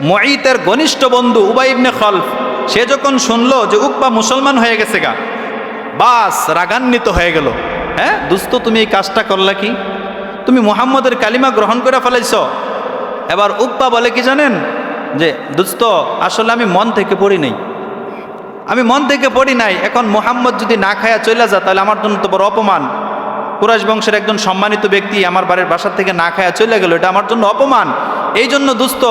[SPEAKER 1] মুঈতের ঘনিষ্ঠ বন্ধু উবাই ইবনে খলফ, সে যখন শুনলো যে উকবা মুসলমান হয়ে গেছে গা, বাস রাগান্বিত হয়ে গেল। হ্যাঁ দোস্ত, তুমি এই কাজটা করলা কি? তুমি মুহাম্মদের কালিমা গ্রহণ করে ফেলাইছ। এবার উকবা বলে কি জানেন? যে দোস্ত, আসলে আমি মন থেকে পড়ি নাই, আমি মন থেকে পড়ি নাই। এখন মুহাম্মদ যদি না খায়া চলে যায় তাহলে আমার জন্য তো বড় অপমান। কুরাইশ বংশের একজন সম্মানিত ব্যক্তি আমার বাড়ির বাসার থেকে না খায়া চলে গেল, এটা আমার জন্য অপমান। এই জন্য দোস্ত,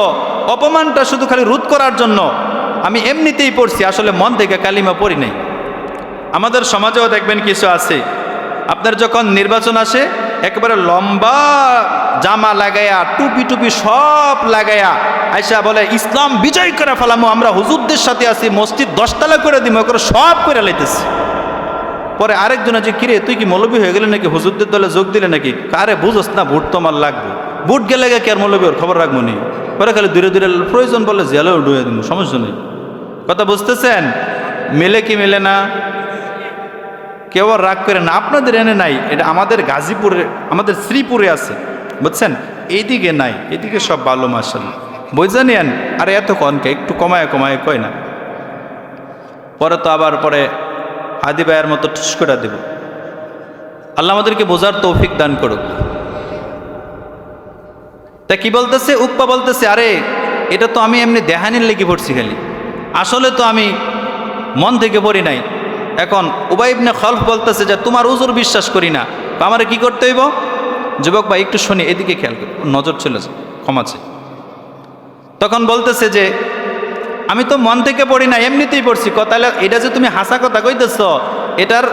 [SPEAKER 1] অপমানটা শুধু খালি রোধ করার জন্য আমি এমনিতেই পড়ছি, আসলে মন থেকে কালিমা পড়ি নাই। আমাদের সমাজেও দেখবেন কিছু আছে, আপনার যখন নির্বাচন আসে একেবারে লম্বা জামা লাগাইয়া, টুপি টুপি সব লাগাইয়া আইসা বলে ইসলাম বিজয় করে ফেলামো, আমরা হুজুরদের সাথে আছি, মসজিদ 10 তলা করে দিব, করে সব করে লাইতেছি। পরে আরেকজন আছে, কিরে তুই কি মৌলবী হয়ে গেলে নাকি, হুজুরদের দলে যোগ দিলে নাকি? কারে বুঝোস না, ভোট তোমার লাগবে, ভোট গেলে কি আর মৌলবী ওর খবর রাখবো নি? পরে খালি দূরে দূরে প্রয়োজন বলে জেলেও ডুয়ে দিব, সমস্যা নেই। কথা বুঝতেছেন? মেলে কি মেলে না? কেউ আর রাগ করে না। আপনাদের এনে নাই, এটা আমাদের গাজীপুরে, আমাদের শ্রীপুরে আছে, বুঝছেন? এইদিকে নাই, এদিকে সব ভালো মাশাআল্লাহ, বুঝে নিয়েন। আর এত কনকে একটু কমায় কমায় কয় না, পরে তো আবার পরে হাদি ভাইয়ের মতো ঠুস করে দেব। আল্লাহ আমাদেরকে বোঝার তৌফিক দান করুক। তা কি বলতেছে উকবা? বলতেছে আরে এটা তো আমি এমনি দেহানির লেগে পড়ছি খালি, আসলে তো আমি মন থেকে পড়ি নাই। এখন উবাই ইবনে খলফ বলতেছে যে তোমার উজুর বিশ্বাস করি না, আমারে কি করতে হইব? যুবক ভাই একটু শুনি, এদিকে খেয়াল করি, নজর চলে যায়, ক্ষমা চাই। তখন বলতেছে যে আমি তো মন থেকে পড়ি না, এমনিতেই পড়ছি। তাহলে এটা যে তুমি হাসা কথা কইতেছ, এটার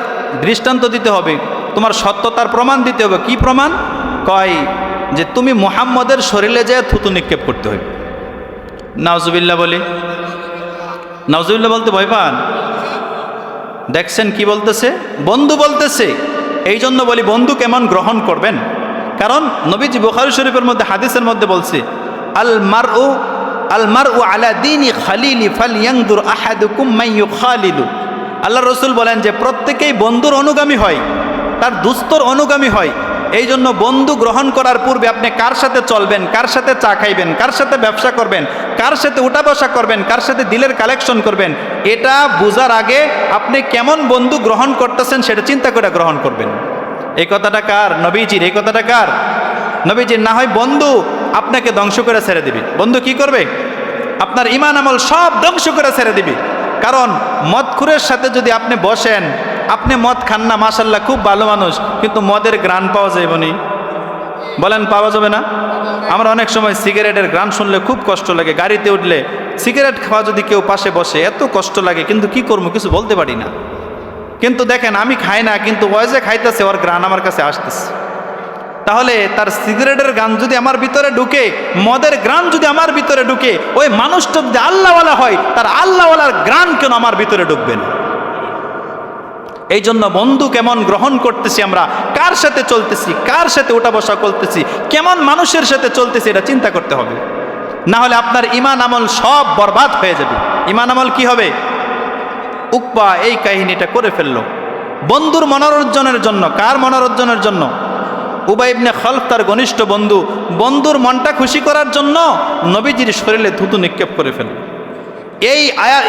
[SPEAKER 1] দৃষ্টান্ত দিতে হবে, তোমার সত্যতার প্রমাণ দিতে হবে। কি প্রমাণ? কয় যে তুমি মুহাম্মদের শরীরে যেয়ে থুতু নিক্ষেপ করতে হবে। নাউজুবিল্লাহ বলি? নাউজুবিল্লাহ বলতে ভয় পান? দেখছেন কি বলতেছে? বন্ধু বলতেছে। এই জন্য বলি বন্ধু কেমন গ্রহণ করবেন। কারণ নবীজি বুখারী শরীফের মধ্যে হাদিসের মধ্যে বলছে, আল মারউ আলা দীনি খালিলি ফালইয়ানজুর আহাদুকুম মান ইউখালিলু। আল্লাহ রসুল বলেন যে প্রত্যেকেই বন্ধুর অনুগামী হয়, তার দুস্তর অনুগামী হয়। এই জন্য বন্ধু গ্রহণ করার পূর্বে আপনি কার সাথে চলবেন, কার সাথে চা খাইবেন, কার সাথে ব্যবসা করবেন, কার সাথে উঠা বসা করবেন, কার সাথে দিলের কালেকশন করবেন, এটা বোঝার আগে আপনি কেমন বন্ধু গ্রহণ করতেছেন সেটা চিন্তা করে গ্রহণ করবেন। এই কথাটা কার? নবীজির। এই কথাটা কার? নবীজির। না হয় বন্ধু আপনাকে ধ্বংস করে ছেড়ে দিবে। বন্ধু কি করবে? আপনার ঈমান আমল সব ধ্বংস করে ছেড়ে দিবে। কারণ মদখুরের সাথে যদি আপনি বসেন, আপনি মদ খান না, মাশাল্লাহ খুব ভালো মানুষ, কিন্তু মদের গ্রান পাওয়া যাবে না? বলেন পাওয়া যাবে না? আমরা অনেক সময় সিগারেটের গ্রান শুনলে খুব কষ্ট লাগে। গাড়িতে উঠলে সিগারেট খাওয়া যদি কেউ পাশে বসে এত কষ্ট লাগে, কিন্তু কি করবো, কিছু বলতে পারি না। কিন্তু দেখেন আমি খাই না, কিন্তু ওই যে খাইতেছে ওর গ্রান আমার কাছে আসতেছে। তাহলে তার সিগারেটের গান যদি আমার ভিতরে ঢুকে, মদের গ্রান যদি আমার ভিতরে ঢুকে, ওই মানুষটা যদি আল্লাহওয়ালা হয়, তার আল্লাহওয়ালার গ্রান কেন আমার ভিতরে ঢুকবে না? এই জন্য বন্ধু কেমন গ্রহণ করতেছি আমরা, কার সাথে চলতেছি, কার সাথে উঠা বসা করতেছি, কেমন মানুষের সাথে চলতেছি, এটা চিন্তা করতে হবে। না হলে আপনার ঈমান আমল সব বরবাদ হয়ে যাবে। ঈমান আমল কি হবে? উকবা এই কাহিনীটা করে ফেললো বন্ধুর মনোরঞ্জনের জন্য। কার মনোরঞ্জনের জন্য? উবাই ইবনে খালফ তার ঘনিষ্ঠ বন্ধু, বন্ধুর মনটা খুশি করার জন্য নবীজির শরীরে থুতু নিক্ষেপ করে ফেলল।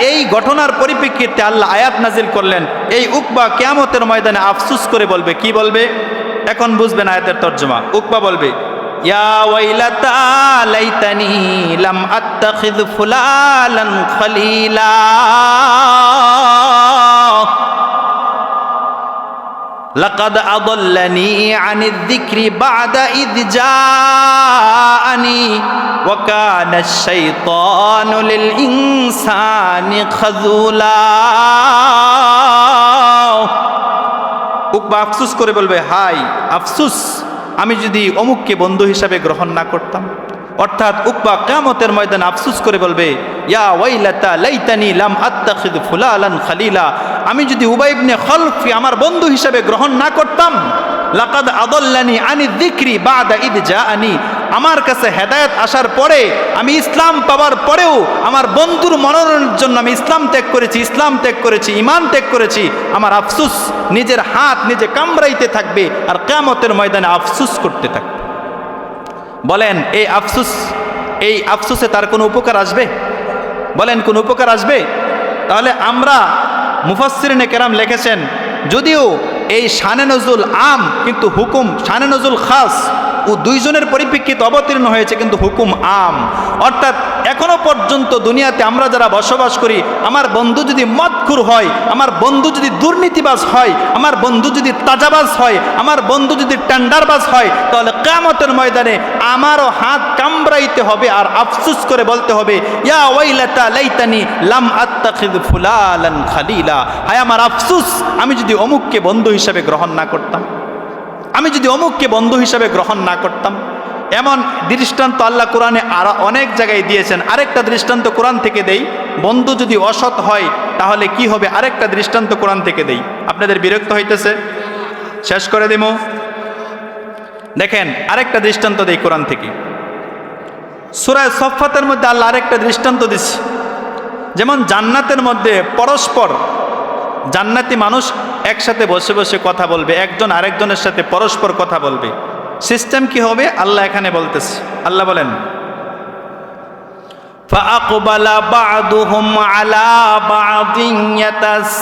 [SPEAKER 1] এই ঘটনার পরিপ্রেক্ষিতে আল্লাহ আয়াত নাজিল করলেন, এই উকবা কিয়ামতের ময়দানে আফসুস করে বলবে। কি বলবে? এখন বুঝবেন আয়াতের তর্জমা। উকবা বলবে, ইয়া ওয়াইলাতা লাইতানি লাম আত্তাখিয ফুলালান খলিলা, লাকাদ আদাল্লানি আনিয যিকরি বা'দা ইয জাআনি ওয়া কানা আশ-শাইতানু লিল ইনসানি খাযুলা। উকবা আফসোস করে বলবে, হাই আফসোস, আমি যদি অমুককে বন্ধু হিসাবে গ্রহণ না করতাম। অর্থাৎ উকবা কিয়ামতের ময়দানে আফসোস করে বলবে, ইয়া ওয়াইলাতা লাইতানি লাম আত্তাখিয ফুলালান খলিলা, আমি যদি উবাই ইবনে খালফ আমার বন্ধু হিসাবে গ্রহণ না করতাম। লাকাদ আদাল্লানি আনিয যিকরি বা'দা ইয জাআনি, আমার কাছে হেদায়েত আসার পরে, আমি ইসলাম পাওয়ার পরেও আমার বন্ধুর মনোরঞ্জনের জন্য আমি ইসলাম ত্যাগ করেছি, ঈমান ত্যাগ করেছি। আমার আফসোস নিজের হাত নিজে কামড়াইতে থাকবে আর কিয়ামতের ময়দানে আফসোস করতে থাকবে। বলেন এই আফসোসে তার কোনো উপকার আসবে? বলেন কোন উপকার আসবে? তাহলে আমরা মুফাসসিরিনে কেরাম লিখেছেন, যদিও এই শানে নজুল আম, কিন্তু হুকুম শানে নজুল খাস, ও দুইজনের পরিপ্রেক্ষিতে অবতীর্ণ হয়েছে, কিন্তু হুকুম আম। অর্থাৎ এখনো পর্যন্ত দুনিয়াতে আমরা যারা বসবাস করি, আমার বন্ধু যদি মদখুর হয়, আমার বন্ধু যদি দুর্নীতিবাজ হয়, আমার বন্ধু যদি তাজাবাজ হয়, আমার বন্ধু যদি টেন্ডারবাজ হয়, তাহলে কিয়ামতের ময়দানে আমারও হাত কামড়াইতে হবে আর আফসোস করে বলতে হবে, ইয়া ওয়াইলাতা লাইতানি লাম আত্তাখিয ফুলালান খলিলা, হায় আমার আফসোস, আমি যদি অমুককে বন্ধু হিসাবে গ্রহণ না করতাম, আমি যদি অমুককে বন্ধু হিসাবে গ্রহণ না করতাম। এমন দৃষ্টান্ত আল্লাহ কোরআনে আর অনেক জায়গায় দিয়েছেন। আরেকটা দৃষ্টান্ত কোরআন থেকে দেই, বন্ধু যদি অসৎ হয় তাহলে কি হবে, আরেকটা দৃষ্টান্ত কোরআন থেকে দেই। আপনাদের বিরক্ত হইতেছে? শেষ করে দেব। দেখেন আরেকটা দৃষ্টান্ত দেই কোরআন থেকে। সূরা সফফাতের মধ্যে আল্লাহ আরেকটা দৃষ্টান্ত দিচ্ছে। যেমন জান্নাতের মধ্যে পরস্পর জান্নাতি মানুষ একসাথে বসে বসে কথা বলবে, একজন আরেকজনের সাথে পরস্পর কথা বলবে। সিস্টেম কি হবে আল্লাহ এখানে বলতেছে। আল্লাহ বলেন, ফাআকবালা বা'দুহুম আলা বা'দিন ইয়াতাসাআলুন,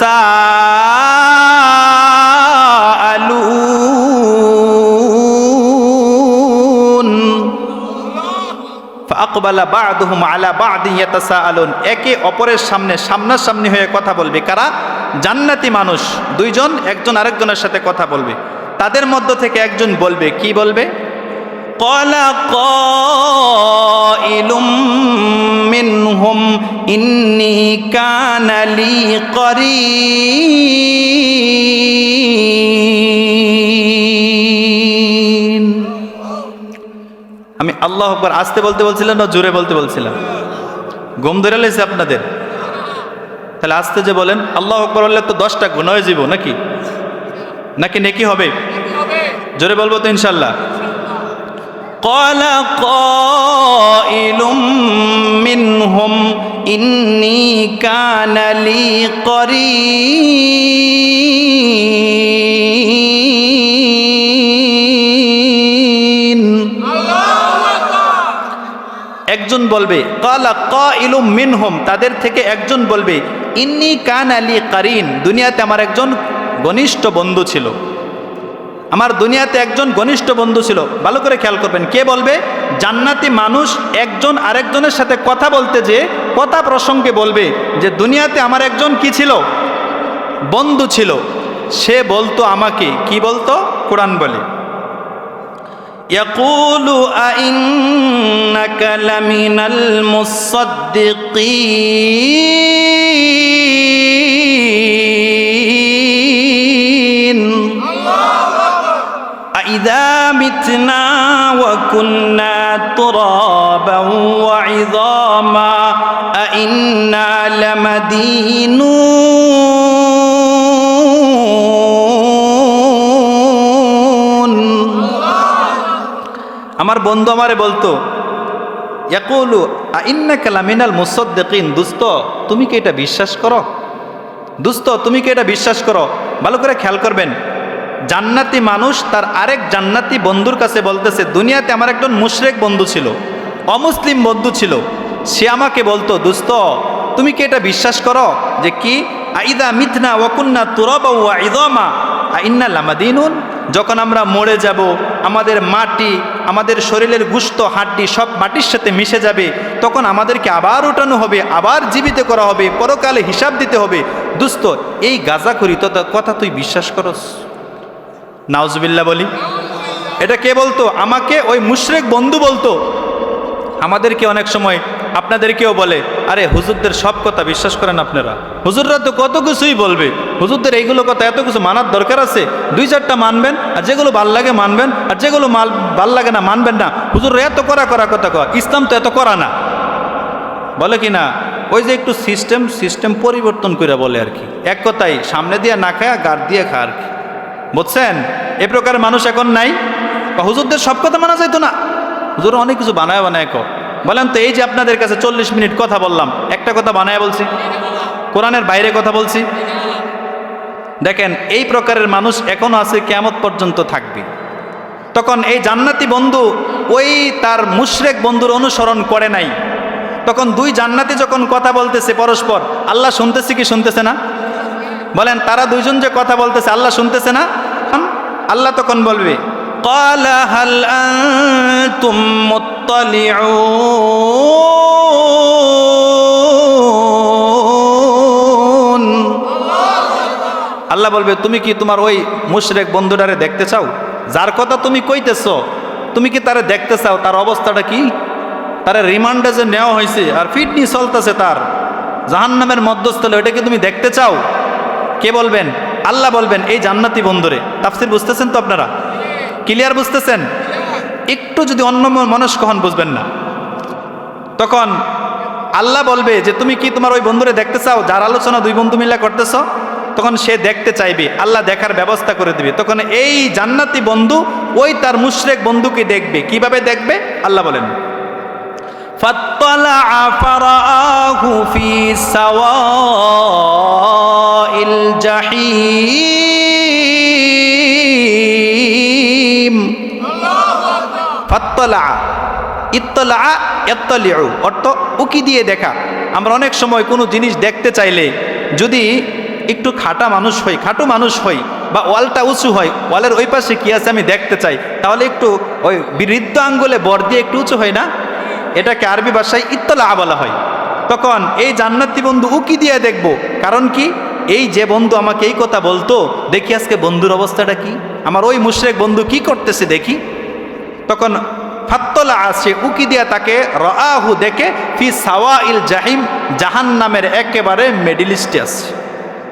[SPEAKER 1] ফাআকবালা বা'দুহুম আলা বা'দিন ইয়াতাসাআলুন, একে অপরের সামনে সামনাসামনি হয়ে কথা বলবে। কারা? জান্নাতি মানুষ দুইজন, একজন আরেকজনের সাথে কথা বলবে। তাদের মধ্য থেকে একজন বলবে, কি বলবে? ক্বালা কাইলুম মিনহুম ইন্নী কানা লি করিন। আমি আল্লাহু আকবার আস্তে বলতে বলছিলাম না জোরে বলতে বলছিলাম? ঘুম ধরে লেছে আপনাদের? তাহলে আস্তে যে বলেন আল্লাহু আকবার বললে তো 10টা গুনাহ হয়ে যাব নাকি? নাকি নেকি হবে? জোরে বলবো তো ইনশাআল্লাহ। قال قائل منهم إني كان لي قرين একজন বলবে কালা কাইলুম মিনহুম, তাদের থেকে একজন বলবে ইন্নী কানা লি কারিন, দুনিয়াতে আমার একজন ঘনিষ্ঠ বন্ধু ছিল, আমার দুনিয়াতে একজন ঘনিষ্ঠ বন্ধু ছিল। ভালো করে খেয়াল করবেন, কে বলবে? জান্নাতি মানুষ একজন আরেকজনের সাথে কথা বলতে যে কথা প্রসঙ্গে বলবে যে দুনিয়াতে আমার একজন কি ছিল? বন্ধু ছিল। সে বলতো আমাকে কি বলতো? কোরআন বলে ইয়াকুলু আইন্নাকা লামিনাল মুসাদ্দিকিন আইযা মিতনা ওয়া কুন্না তুরাবান ওয়া ইযামা আইন্না লামাদিনুন। আমার বন্ধু আমারে বলতো ইয়াকুলু আইন্নাকা লামিনাল মুসাদ্দিকিন, দোস্ত তুমি কি এটা বিশ্বাস করো? দোস্ত তুমি কি এটা বিশ্বাস করো? ভালো করে খেয়াল করবেন, জান্নাতি মানুষ তার আরেক জান্নাতি বন্ধুর কাছে বলতেছে দুনিয়াতে আমার একজন মুশরিক বন্ধু ছিল, অমুসলিম বন্ধু ছিল, সে আমাকে বলতো দোস্ত তুমি কি এটা বিশ্বাস করো যে কি আইদা মিথনা ওয়া কুন্না তুরাবা ওয়া ইযামা আইন্না লামাদিনুন, যখন আমরা মরে যাব আমাদের মাটি, আমাদের শরীরের গোশত হাড্ডি সব মাটির সাথে মিশে যাবে, তখন আমাদেরকে আবার উঠানো হবে, আবার জীবিত করা হবে, পরকালে হিসাব দিতে হবে। দোস্ত এই গাঁজাখুরি কথা তুই বিশ্বাস করস? নাউজুবিল্লাহ বলি। এটা কে বলতো? আমাকে ওই মুশরিক বন্ধু বলতো। আমাদেরকে অনেক সময় আপনাদেরকেও বলে আরে হুজুরদের সব কথা বিশ্বাস করেন আপনারা, হুজুররা তো কত কিছুই বলবে, হুজুরদের এইগুলো কথা এত কিছু মানার দরকার আছে? 2-4টা মানবেন, আর যেগুলো ভাল লাগে মানবেন, আর যেগুলো ভাল লাগে না মানবেন না। হুজুররা এত করা কথা কয়, ইসলাম তো এত করা না, বলে কি না? ওই যে একটু সিস্টেম পরিবর্তন করে বলে আর কি, এক কথাই সামনে দিয়ে না খায় গাড় দিয়ে খায় আর কি, বুঝছেন? এ প্রকার মানুষ এখন নাই। হুজুরদের সব কথা মানা যাইতো না, হুজুর অনেক কিছু বানায় বলেন তো। এই যে আপনাদের কাছে 40 মিনিট কথা বললাম, একটা কথা বানায় বলছি? কোরআনের বাইরে কথা বলছি? দেখেন এই প্রকারের মানুষ এখনো আছে, কিয়ামত পর্যন্ত থাকবে। তখন এই জান্নাতি বন্ধু ওই তার মুশরিক বন্ধুর অনুসরণ করে নাই। তখন দুই জান্নাতি যখন কথা বলতেছে পরস্পর, আল্লাহ শুনতেছে কি শুনতেছে না? বলেন তারা দুইজন যে কথা বলতেছে আল্লাহ শুনতেছে না? আল্লাহ তখন বলবে ক্বালা হাল আনতুম মুত্তালিউন, আল্লাহ বলবে তুমি কি তোমার ওই মুশরিক বন্ধুটারে দেখতে চাও? যার কথা তুমি কইতেছো তুমি কি তারে দেখতে চাও? তার অবস্থাটা কি? তার রিমান্ডে যে নেওয়া হয়েছে আর ফিটনি চলতেছে তার জাহান্নামের মধ্যস্থলে, ওইটা কি তুমি দেখতে চাও? কে বলবেন? আল্লাহ বলবেন এই জান্নাতি বন্ধুরে। তাফসীর বুঝতেছেন তো আপনারা? ক্লিয়ার বুঝতেছেন? একটু যদি অন্য মনস্ক হন বুঝবেন না। তখন আল্লাহ বলবে যে তুমি কি তোমার ওই বন্ধুরে দেখতে চাও যার আলোচনা দুই বন্ধু মিলে করতেছ? তখন সে দেখতে চাইবে, আল্লাহ দেখার ব্যবস্থা করে দিবে। তখন এই জান্নাতি বন্ধু ওই তার মুশরিক বন্ধুকে দেখবে। কিভাবে দেখবে? আল্লাহ বলেন فاطلع فرآه في سواء الجحيم। ফাত্তালা ইত্তলা ইয়াত্তালিউ অর্থ উকি দিয়ে দেখা। আমরা অনেক সময় কোনো জিনিস দেখতে চাইলে যদি একটু খাটো মানুষ হই বা ওয়ালটা উঁচু হয়, ওয়ালের ওই পাশে কি আছে আমি দেখতে চাই, তাহলে একটু ওই বৃদ্ধ আঙ্গুলে বর দিয়ে একটু উঁচু হয় না? এটাকে আরবি ভাষায় ইত্তলা বলা হয়। তখন এই জান্নাতি বন্ধু উকি দিয়ে দেখবো, কারণ কি এই যে বন্ধু আমাকে এই কথা বলতো, দেখি আজকে বন্ধুর অবস্থাটা কি, আমার ওই মুশরিক বন্ধু কি করতেছে দেখি। তখন ফাত্তলা আসে উকি দিয়া তাকে রাআহু দেখে ফি সাওয়াইল জাহিম, জাহান্নামের একেবারে মিডলিস্টে আছে।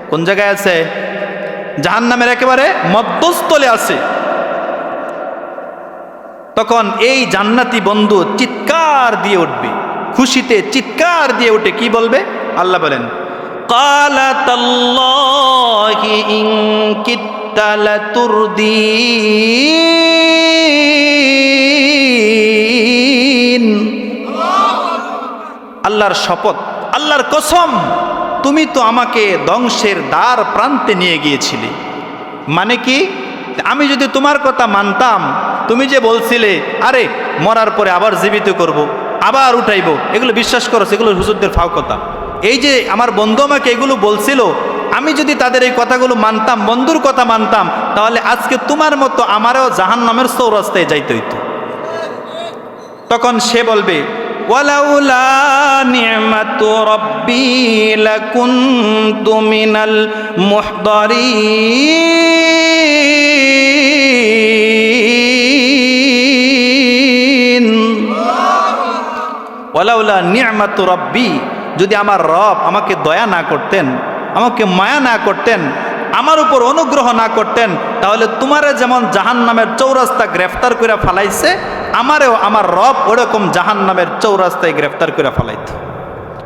[SPEAKER 1] কোন জায়গায় আছে? জাহান্নামের একেবারে মধ্যস্থলে আছে। তখন এই জান্নাতি বন্ধু চিৎকার দিয়ে উঠবে, খুশিতে চিৎকার দিয়ে উঠে কি বলবে? আল্লাহ বলেন, ক্বালা তাল্লাহি ইন কিত্তা লাতুরদিন। আল্লাহর শপথ, আল্লাহর কসম, তুমি তো আমাকে ধ্বংসের দ্বার প্রান্তে নিয়ে গিয়েছিলে। মানে কি? আমি যদি তোমার কথা মানতাম, তুমি যে বলছিলে আরে মরার পরে আবার জীবিত করব, আবার উঠাইব, এগুলো বিশ্বাস করো, এগুলো হুজুরদের ফাও কথা। এই যে আমার বন্ধু আমাকে এগুলো বলছিল, আমি যদি তাদের এই কথাগুলো মানতাম, বন্ধুর কথা মানতাম, তাহলে আজকে তোমার মতো আমারও জাহান্নামের চৌরাস্তায় যাইতে হইতো। তখন সে বলবে, ওয়ালাউলা নি'মাতু রাব্বি লাকুনতু মিনাল মুহদারিন। ওয়ালাউলা নি'মাতু রাব্বি, যদি আমার রব আমাকে দয়া না করতেন, আমাকে মায়া না করতেন, আমার উপর অনুগ্রহ না করতেন, তাহলে তোমারে যেমন জাহান্নামের চৌরাস্তা গ্রেফতার করে ফালাইছে, আমারেও আমার রব ওরকম জাহান্নামের চৌরাস্তায় গ্রেফতার করে ফালাইত।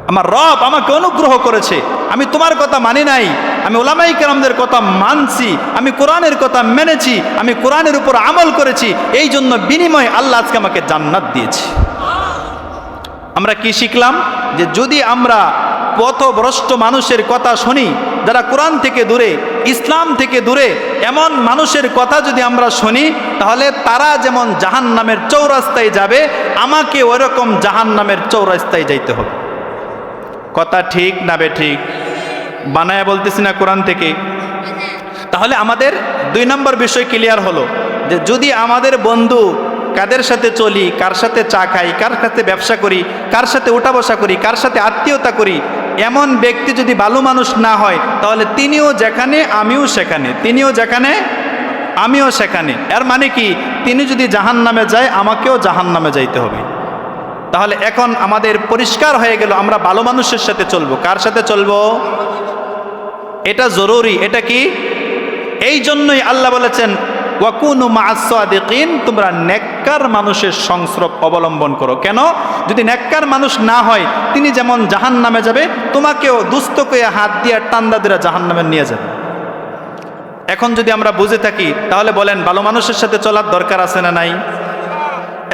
[SPEAKER 1] আমার রব আমাকে অনুগ্রহ করেছে, আমি তোমার কথা মানি নাই, আমি উলামায়ে কেরামদের কথা মানছি, আমি কোরআনের কথা মেনেছি, আমি কোরআনের উপর আমল করেছি, এই জন্য বিনিময়ে আল্লাহ আজকে আমাকে জান্নাত দিয়েছে। আমরা কি শিখলাম? যে যদি আমরা পথভ্রষ্ট মানুষের কথা শুনি, যারা কোরআন থেকে দূরে, ইসলাম থেকে দূরে, এমন মানুষের কথা যদি আমরা শুনি, তাহলে তারা যেমন জাহান্নামের চৌরাস্তায় যাবে, আমাকে ওরকম জাহান্নামের চৌরাস্তায় যাইতে হবে। কথা ঠিক না বেঠিক? বানায়া বলতেছি না কোরআন থেকে। তাহলে আমাদের 2 নম্বর বিষয় ক্লিয়ার হলো যে যদি আমাদের বন্ধু, কাদের সাথে চলি, কার সাথে চা খাই, কার সাথে ব্যবসা করি, কার সাথে উঠা বসা করি, কার সাথে আত্মীয়তা করি, এমন ব্যক্তি যদি ভালো মানুষ না হয়, তাহলে তিনিও যেখানে আমিও সেখানে, তিনিও যেখানে আমিও সেখানে। এর মানে কি? তিনি যদি জাহান্নামে যায়, আমাকেও জাহান্নামে যাইতে হবে। তাহলে এখন আমাদের পরিষ্কার হয়ে গেল আমরা ভালো মানুষের সাথে চলবো। কার সাথে চলবো? এটা জরুরি। এটা কি? এই জন্যই আল্লাহ বলেছেন, ওয়াকুনু মা'আস সাদিকিন, তোমরা নেককার মানুষের সংস্রব অবলম্বন করো। কেন? যদি নেককার মানুষ না হয়, তিনি যেমন জাহান্নামে যাবে, তোমাকেও দুস্থ করে হাত দিয়ে টান্দা দিয়ে জাহান্নামে নিয়ে যাবে। এখন যদি আমরা বুঝে থাকি, তাহলে বলেন ভালো মানুষের সাথে চলার দরকার আছে না নাই?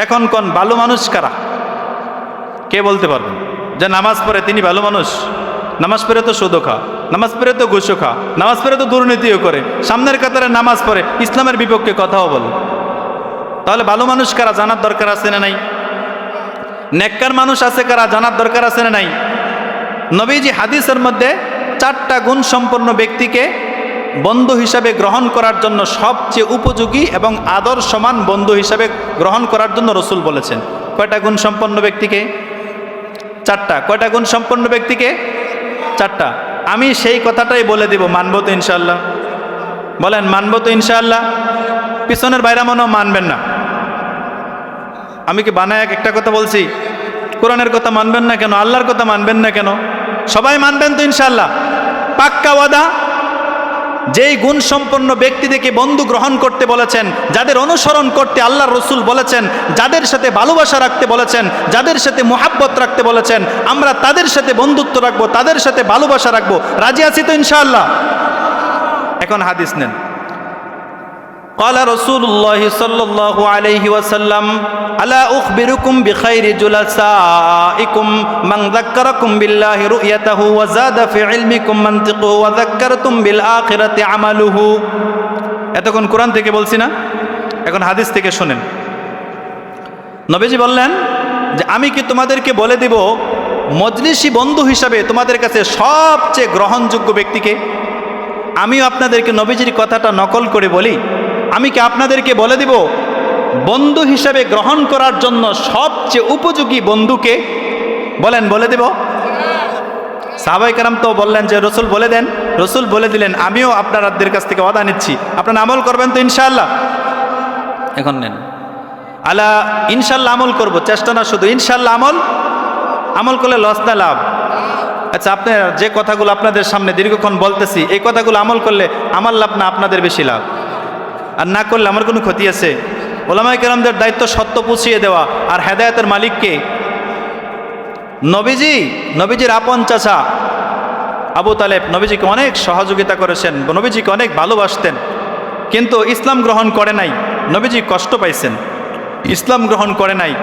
[SPEAKER 1] এখন কোন ভালো মানুষ কারা? কে বলতে পারবেন যে নামাজ পড়ে তিনি ভালো মানুষ? নামাজ পড়ে তো সুদও খা, নামাজ পড়ে তো ঘুষও খা, নামাজ পড়ে তো দুর্নীতিও করে, সামনের কাতারে নামাজ পড়ে, ইসলামের বিপক্ষে কথাও বলে। তাহলে ভালো মানুষ কারা জানার দরকার আছে না নাই? নেককার মানুষ আছে কারা জানার দরকার আছে না নাই? নবীজি হাদিসের মধ্যে 4টা গুণ সম্পন্ন ব্যক্তিকে বন্ধু হিসাবে গ্রহণ করার জন্য সবচেয়ে উপযোগী এবং আদর্শমান বন্ধু হিসাবে গ্রহণ করার জন্য রসুল বলেছেন। কয়টা গুণ সম্পন্ন ব্যক্তিকে? 4টা। কয়টা গুণ সম্পন্ন ব্যক্তিকে? 4টা। আমি সেই কথাটাই বলে দিব, মানবো তো ইনশাআল্লাহ? বলেন মানবো তো ইনশাআল্লাহ? পিছনের বাইরা মনেও মানবেন না। আমি কি বানায় একটা কথা বলছি? কোরআনের কথা মানবেন না কেন? আল্লাহর কথা মানবেন না কেন? সবাই মানবেন তো ইনশাআল্লাহ? পাক্কা ওয়াদা? যেই গুণ সম্পন্ন ব্যক্তিদেরকে বন্ধু গ্রহণ করতে বলেছেন, যাদের অনুসরণ করতে আল্লাহর রসুল বলেছেন, যাদের সাথে ভালোবাসা রাখতে বলেছেন, যাদের সাথে মুহাব্বত রাখতে বলেছেন, আমরা তাদের সাথে বন্ধুত্ব রাখবো, তাদের সাথে ভালোবাসা রাখবো। রাজি আছি তো ইনশাআল্লাহ? এখন হাদিস নেন। قال رسول الله صلى الله عليه وسلم ألا أخبركم بخير جلسائكم من ذكركم بالله رؤيته وزاد في علمكم منطقه وذكرتم بالآخرة عمله। এতক্ষণ কোরআন থেকে বলছি না, এখন হাদিস থেকে শুনেন। নবীজি বললেন যে আমি কি তোমাদেরকে বলে দিব মজলিসি বন্ধু হিসাবে তোমাদের কাছে সবচেয়ে গ্রহণযোগ্য ব্যক্তিকে? আমিও আপনাদেরকে নবীজির কথাটা নকল করে বলি। আমি কি আপনাদেরকে বলে দিব বন্ধু হিসাবে গ্রহণ করার জন্য সবচেয়ে উপযোগী বন্ধুকে? বলেন, বলে দিব? সাহাবায়ে কেরাম তো বললেন যে রসুল বলে দেন। রসুল বলে দিলেন, আমিও আপনাদের কাছ থেকে ওয়াদা নিচ্ছি, আপনারা আমল করবেন তো ইনশাআল্লাহ? এখন নেন। আলা ইনশাআল্লাহ আমল করব, চেষ্টা না শুধু, ইনশাআল্লাহ আমল করলে লস না লাভ? আচ্ছা, আপনার যে কথাগুলো আপনাদের সামনে দীর্ঘক্ষণ বলতেছি, এই কথাগুলো আমল করলে আমার লাভ না আপনাদের বেশি লাভ? আর না করলে আমার কোনো ক্ষতি আছে? উলামায়ে কেরামদের দায়িত্ব সত্য পৌঁছিয়ে দেওয়া, আর হেদায়েতের মালিককে নবীজির আপন চাচা আবু তালেব নবীজিকে অনেক সহযোগিতা করেছেন, নবীজিকে অনেক ভালোবাসতেন, কিন্তু ইসলাম গ্রহণ করে নাই। নবীজি কষ্ট পাইছেন, ইসলাম গ্রহণ করে নাই।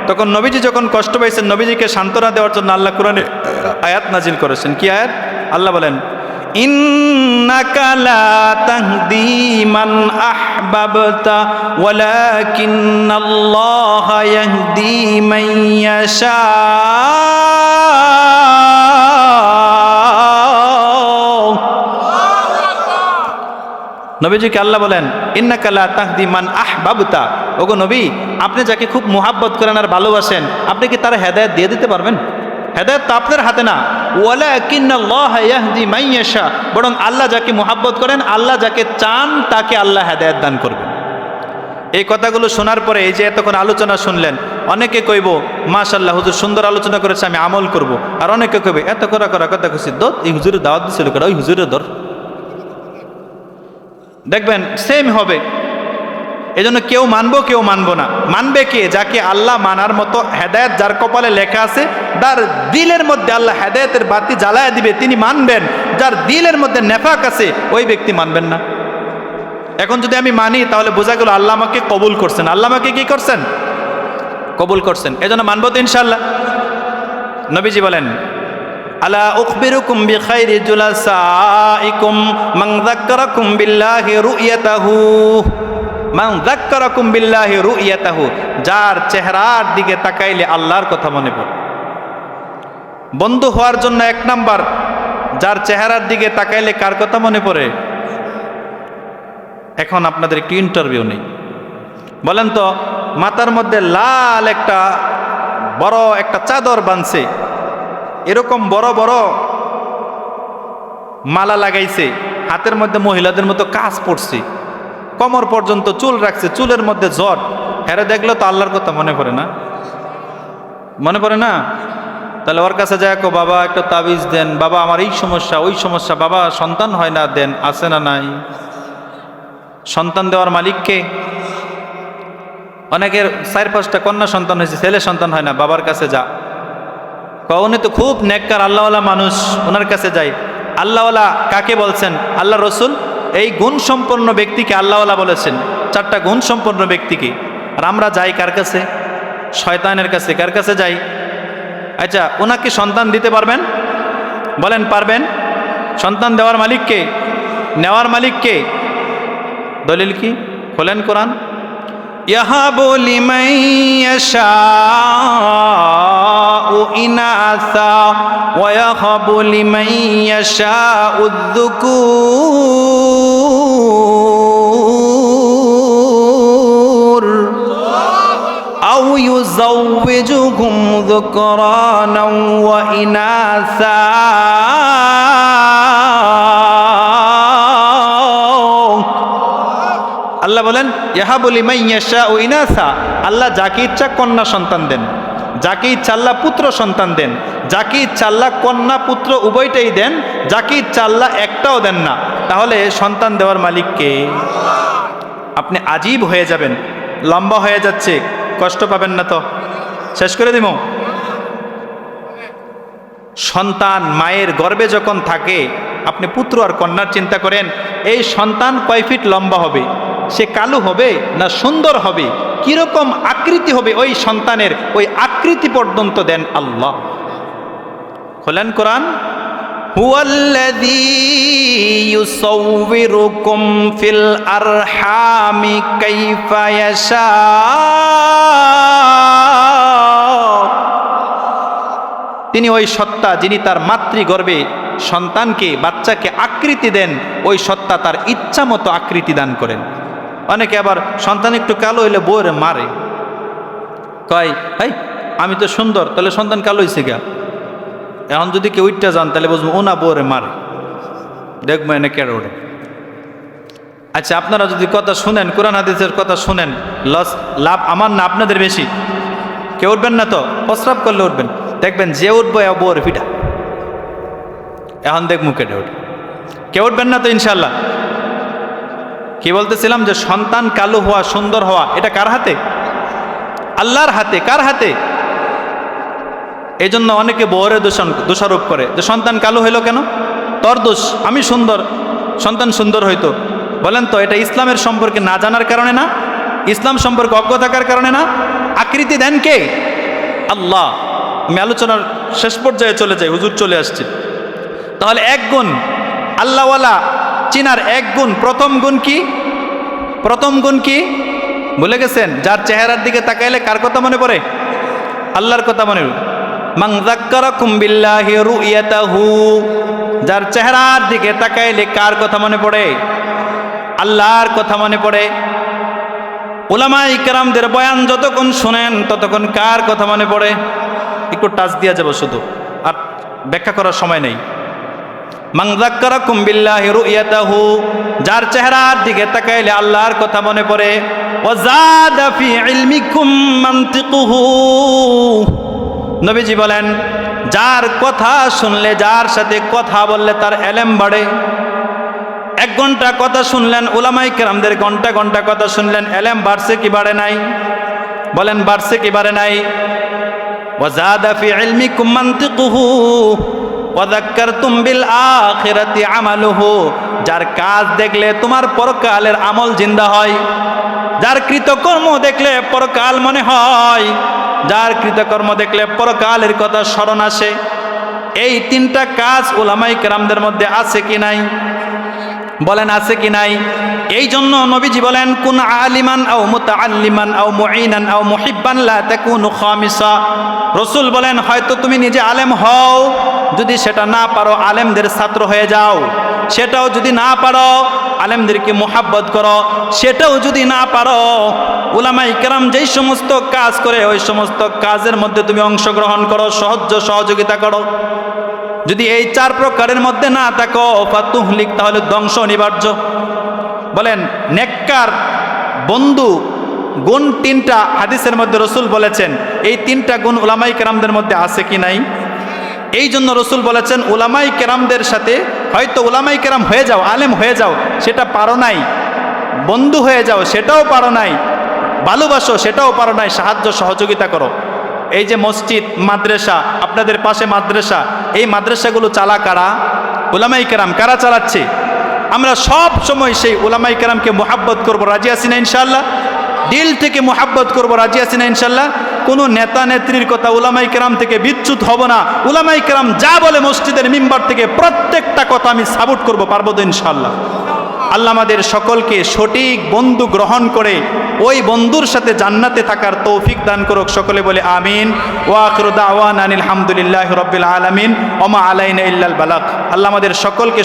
[SPEAKER 1] তখন নবীজি যখন কষ্ট পাইছেন, নবীজিকে সান্ত্বনা দেওয়ার জন্য আল্লাহ কোরআনে আয়াত নাজিল করেছেন। কি আয়াত? আল্লাহ বলেন, ইন্নাকা লা তাহদি মান আহবাবতা ওয়ালাকিন্নাল্লাহা ইয়াহদি মান ইয়াশা। নবীজিকে আল্লাহ বলেন, ইন্নাকা লা তাহদি মান আহবাবতা, ওগো নবী, আপনি যাকে খুব মুহাব্বত করেন আর ভালোবাসেন, আপনি কি তার হেদায়েত দিয়ে দিতে পারবেন? হেদায়েত তো আপনার হাতে না। ওয়ালাকিন্নাল্লাহা ইয়াহদি মান ইয়াশা, বরং আল্লাহ যাকে মুহাব্বত করেন, আল্লাহ যাকে চান তাকে আল্লাহ হেদায়েত দান করবেন। এই কথাগুলো শোনার পরে এই যে এতক্ষণ আলোচনা শুনলেন, অনেকে কইব মাশাআল্লাহ হুজুর সুন্দর আলোচনা করেছে, আমি আমল করব। আর অনেকে কইবে এত করা কথা কইছি, দত এই হুজুরের দাওয়াত দিছিল কেন, ওই হুজুরের দর। দেখবেন সেম হবে। এজন্য কেউ মানবো কেউ মানবো না। মানবে কে? যাকে আল্লাহ মানার মতো হেদায়েত যার কপালে লেখা আছে, তার দিলের মধ্যে আল্লাহ হেদায়েতের বাতি জ্বালায় দিবে, তিনি মানবেন। যার দিলের মধ্যে নেফাক আছে, ওই ব্যক্তি মানবেন না। এখন যদি আমি মানি, তাহলে বোঝা গেল আল্লাহ আমাকে কবুল করছেন। আল্লাহ আমাকে কি করছেন? কবুল করছেন। এজন্য মানবো তো ইনশাআল্লাহ। নবীজি বলেন, আলা উখবিরুকুম বিখাইরি জুলাসাইকুম মান যাক্কারাকুম বিল্লাহি রুয়াতাহু, মান যাক্কারাকুম বিল্লাহি রুয়াতাহু, যার চেহারার দিকে তাকাইলে আল্লাহর কথা মনে পড়ে। বন্ধু হওয়ার জন্য এক নাম্বার, যার চেহারার দিকে তাকাইলে কার কথা মনে পড়ে? এখন আপনাদের একটু ইন্টারভিউ নেই। বলেন তো, মাথার মধ্যে লাল একটা বড় একটা চাদর বাঁধছে, এরকম বড় বড় মালা লাগাইছে, হাতের মধ্যে মহিলাদের মতো কাজ পড়ছে, কোমর পর্যন্ত চুল রাখছে, চুলের মধ্যে জট, হেরে দেখলো তো আল্লাহর কথা মনে পড়ে না? মনে পড়ে না? তাহলে ওর কাছে যায়, বাবা একটা তাবিজ দেন, বাবা আমার এই সমস্যা ওই সমস্যা, বাবা সন্তান হয় না, দেন, আছে না নাই? সন্তান দেওয়ার মালিককে? অনেকের 4-5টা কন্যা সন্তান হয়েছে, ছেলে সন্তান হয় না, বাবার কাছে যা। উনি তো খুব নেককার আল্লাহওয়ালা মানুষ, ওনার কাছে যাই। আল্লাহওয়ালা কাকে বলছেন? আল্লাহ রসুল এই গুণ সম্পন্ন ব্যক্তিকে আল্লাহওয়ালা বলেছেন, 4টা গুণ সম্পন্ন ব্যক্তিকে। আর আমরা যাই কার কাছে? শয়তানের কাছে। কার কাছে যাই? আচ্ছা, ওনাকে সন্তান দিতে পারবেন? বলেন পারবেন? সন্তান দেওয়ার মালিককে, নেওয়ার মালিককে? দলিল কি? খোলেন কোরআন। ইয়াহাবু লিমান ইয়াশাউ ইনাসা ওয়া ইয়াহাবু লিমান ইয়াশাউ যুকুর আও ইউযাওবিজুহুম যুকরানা ওয়া ইনাসা। আল্লাহ বলেন, ইয়াহাবু লিমান ইয়াশাউ ইনাসা, আল্লাহ যাকে ইচ্ছা কন্যা সন্তান দেন, যাকে ইচ্ছা আল্লাহ পুত্র সন্তান দেন, যাকে ইচ্ছা আল্লাহ কন্যা পুত্র উভয়টাই দেন, যাকে ইচ্ছা আল্লাহ একটাও দেন না। তাহলে সন্তান দেওয়ার মালিককে? আপনি আজীব হয়ে যাবেন। লম্বা হয়ে যাচ্ছে, কষ্ট পাবেন না তো? শেষ করে দিব। সন্তান মায়ের গর্ভে যখন থাকে, আপনি পুত্র আর কন্যার চিন্তা করেন, এই সন্তান কয় ফিট লম্বা হবে, সে কালো হবে না সুন্দর হবে, কিরকম আকৃতি হবে, ওই সন্তানের ওই আকৃতি পর্যন্ত দেন আল্লাহ। খোলেন কোরআন। হুয়াল্লাযী ইউসাউবিরুকুম ফিল আরহামি কাইফা ইয়াশা। তিনি ওই সত্তা, যিনি তার মাতৃগর্ভে সন্তানকে, বাচ্চাকে আকৃতি দেন, ওই সত্তা তার ইচ্ছা মতো আকৃতি দান করেন। অনেকে আবার সন্তান একটু কালো হইলে বউরে মারে, কয় হাই আমি তো সুন্দর, তাহলে সন্তান কালো হয়েছে গা। এখন যদি কেউ উঠতে যান, তাহলে বুঝবো ও না বউরে মারে, দেখবো এনে কেড়ে ওঠে। আচ্ছা, আপনারা যদি কথা শুনেন, কোরআন হাদিসের কথা শুনেন, লাভ আমার না আপনাদের বেশি? কেউ উঠবেন না তো? প্রস্রাব করলে উঠবেন, দেখবেন যে উঠবো বউর ফিটা, এখন দেখবো কেটে ওঠে। কেউ উঠবেন না তো ইনশাল্লাহ? কি বলতেছিলাম, যে সন্তান কালো হওয়া, সুন্দর হওয়া, এটা কার হাতে? আল্লাহর হাতে। কার হাতে? এই জন্য অনেকে বউরে দোষারোপ করে যে সন্তান কালো হইলো কেন, তোর দোষ, আমি সুন্দর, সন্তান সুন্দর হইতো। বলেন তো এটা ইসলামের সম্পর্কে না জানার কারণে না, ইসলাম সম্পর্কে অজ্ঞ থাকার কারণে না? আকৃতি দেন কে? আল্লাহ। আমি আলোচনার শেষ পর্যায়ে চলে যাই, হুজুর চলে আসছে। তাহলে এক গুণ আল্লাহওয়ালা চিনার এক গুণ, প্রথম গুণ কি? প্রথম গুণ কি ভুলে গেছেন? যার চেহারার দিকে তাকাইলে কার কথা মনে পড়ে? আল্লাহর কথা মনে পড়ে। মান যাক্কারাকুম বিল্লাহি রুয়াতাহু, যার চেহারার দিকে তাকাইলে কার কথা মনে পড়ে? আল্লাহর কথা মনে পড়ে। উলামায়ে কেরামদের বয়ান যতক্ষণ শুনেন ততক্ষণ কার কথা মনে পড়ে? একটু টাচ দিয়া যাব শুধু, আর ব্যাখ্যা করার সময় নেই। মান যাক্কারাকুম বিল্লাহি রুয়াতাহু, যার চেহারার দিকে তাকাইলে আল্লাহর কথা মনে পড়ে। ওয়া যাদা ফি ইলমিকুম মানতিকুহু, নবীজি বলেন যার কথা শুনলে, যার সাথে কথা বললে তার এলেম বাড়ে। 1 ঘন্টা কথা শুনলেন, উলামায়ে কেরামদের ঘন্টা ঘন্টা কথা শুনলেন, এলেম বাড়ছে কি বাড়ে নাই? বলেন বাড়ছে কি বাড়ে নাই? ওয়া যাদা ফি ইলমিকুম মানতিকুহু ওয়া যাক্কারতুম বিল আখিরাতি আমালুহু, যার কাজ দেখলে তোমার পরকালের আমল জিন্দা হয়, যার কৃতকর্ম দেখলে পরকাল মনে হয়, যার কৃতকর্ম দেখলে পরকালের কথা স্মরণ আসে। এই 3টা কাজ উলামায়ে কেরামদের মধ্যে আছে কি নাই? বলেন আছে কি নাই? এই জন্য নবীজি বলেন কুন আলিমান আও মুতাআল্লিমান আও মুঈনান আও মুহিব্বান লা তাকুনু খামিসা। রাসূল বলেন হয়তো তুমি নিজে আলেম হও, যদি সেটা না পারো আলেমদের ছাত্র হয়ে যাও, সেটাও যদি না পারো আলেমদেরকে মুহাব্বত করো, সেটাও যদি না পারো উলামায়ে কেরাম যেই সমস্ত কাজ করে ওই সমস্ত কাজের মধ্যে তুমি অংশগ্রহণ করো, সহযোগিতা করো। যদি এই 4 প্রকারের মধ্যে না থাকো ফাতুহলিক, তাহলে ধ্বংস অনিবার্য। বলেন নেককার বন্ধু গুণ 3টা হাদিসের মধ্যে রাসূল বলেছেন, এই 3টা গুণ উলামায়ে কেরামদের মধ্যে আছে কি নাই? এই জন্য রাসূল বলেছেন উলামায়ে কেরামদের সাথে, হয়তো উলামায়ে কেরাম হয়ে যাও, আলেম হয়ে যাও, সেটা পারো নাই, বন্ধু হয়ে যাও সেটাও পারো নাই, ভালোবাসো সেটাও পারো নাই, সাহায্য সহযোগিতা করো। এই যে মসজিদ, মাদ্রাসা, আপনাদের পাশে মাদ্রাসা, এই মাদ্রাসাগুলো চালা কারা? উলামায়ে কেরাম। কারা চালাচ্ছে? আমরা সব সময় সেই উলামায়ে কেরামকে মুহাব্বত করব, রাজি আছি না ইনশাআল্লাহ? দিল থেকে মুহাব্বত করব, রাজি আছি না ইনশাআল্লাহ? কোনো নেতা নেত্রীর কথা উলামায়ে কেরাম থেকে বিচ্যুত হব না। উলামায়ে কেরাম যা বলে মসজিদের মিম্বার থেকে প্রত্যেকটা কথা আমি সাপোর্ট করব, পারবো তো ইনশাআল্লাহ? আল্লাহ আমাদের সকলকে সঠিক বন্ধু গ্রহণ করে ওই বন্ধুর সাথে জান্নাতে থাকার তৌফিক দান করুক। সকলে বলে আমিন। ওয়া আখিরু দাওয়ানা আনিল হামদুলিল্লাহি রাব্বিল আলামিন ওয়া মা আলাইনা ইল্লাল বালাগ। আল্লাহ আমাদের সকলকে